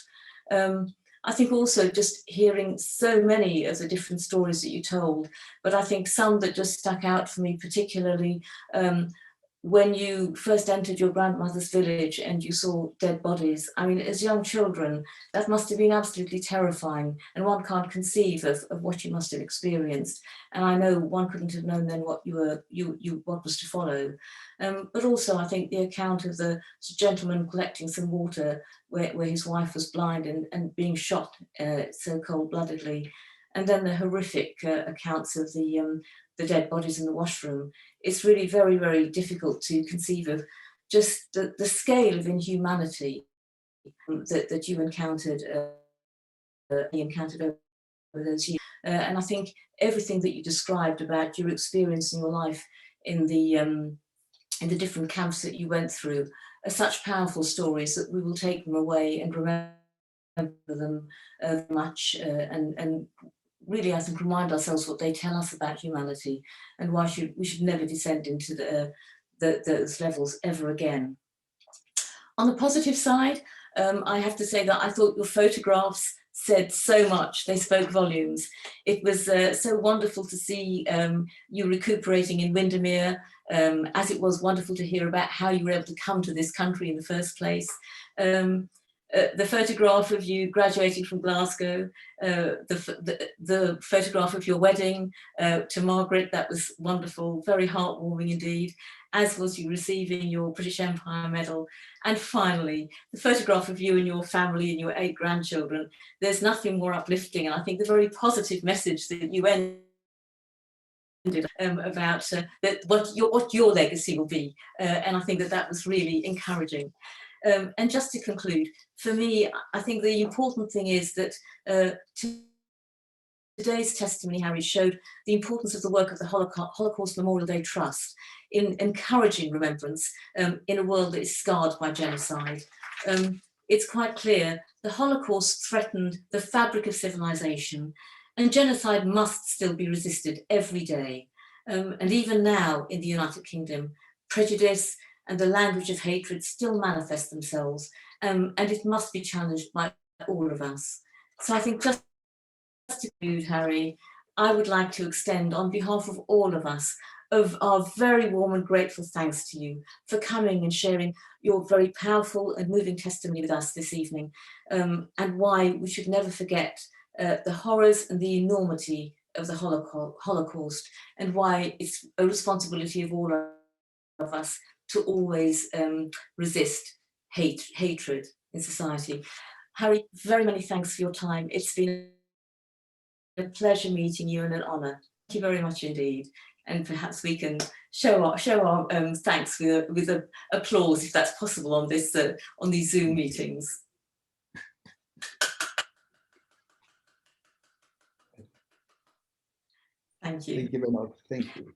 I think also just hearing so many of the different stories that you told, but I think some that just stuck out for me particularly, when you first entered your grandmother's village and you saw dead bodies. I mean, as young children, that must have been absolutely terrifying, and one can't conceive of what you must have experienced. And I know one couldn't have known then what what was to follow. But also, I think the account of the gentleman collecting some water where his wife was blind and being shot so cold-bloodedly, and then the horrific accounts of the dead bodies in the washroom. It's really very, very difficult to conceive of just the scale of inhumanity that you encountered over those years. And I think everything that you described about your experience in your life in the different camps that you went through are such powerful stories that we will take them away and remember them much and really, I think, remind ourselves what they tell us about humanity and why we should never descend into those levels ever again. On the positive side, I have to say that I thought your photographs said so much. They spoke volumes. It was so wonderful to see you recuperating in Windermere, as it was wonderful to hear about how you were able to come to this country in the first place. The photograph of you graduating from Glasgow, the photograph of your wedding to Margaret, that was wonderful, very heartwarming indeed, as was you receiving your British Empire Medal. And finally, the photograph of you and your family and your 8 grandchildren. There's nothing more uplifting, and I think the very positive message that you ended about what your legacy will be, and I think that was really encouraging. And just to conclude, for me, I think the important thing is that today's testimony, Harry, showed the importance of the work of the Holocaust Memorial Day Trust in encouraging remembrance in a world that is scarred by genocide. It's quite clear the Holocaust threatened the fabric of civilization, and genocide must still be resisted every day. And even now in the United Kingdom, prejudice and the language of hatred still manifest themselves, and it must be challenged by all of us. So I think just to conclude, Harry, I would like to extend on behalf of all of us of our very warm and grateful thanks to you for coming and sharing your very powerful and moving testimony with us this evening, and why we should never forget the horrors and the enormity of the Holocaust, and why it's a responsibility of all of us to always resist hatred in society. Harry, very many thanks for your time. It's been a pleasure meeting you and an honour. Thank you very much indeed. And perhaps we can show our thanks with a applause, if that's possible, on this on these Zoom meetings. Thank you. Thank you very much. Thank you.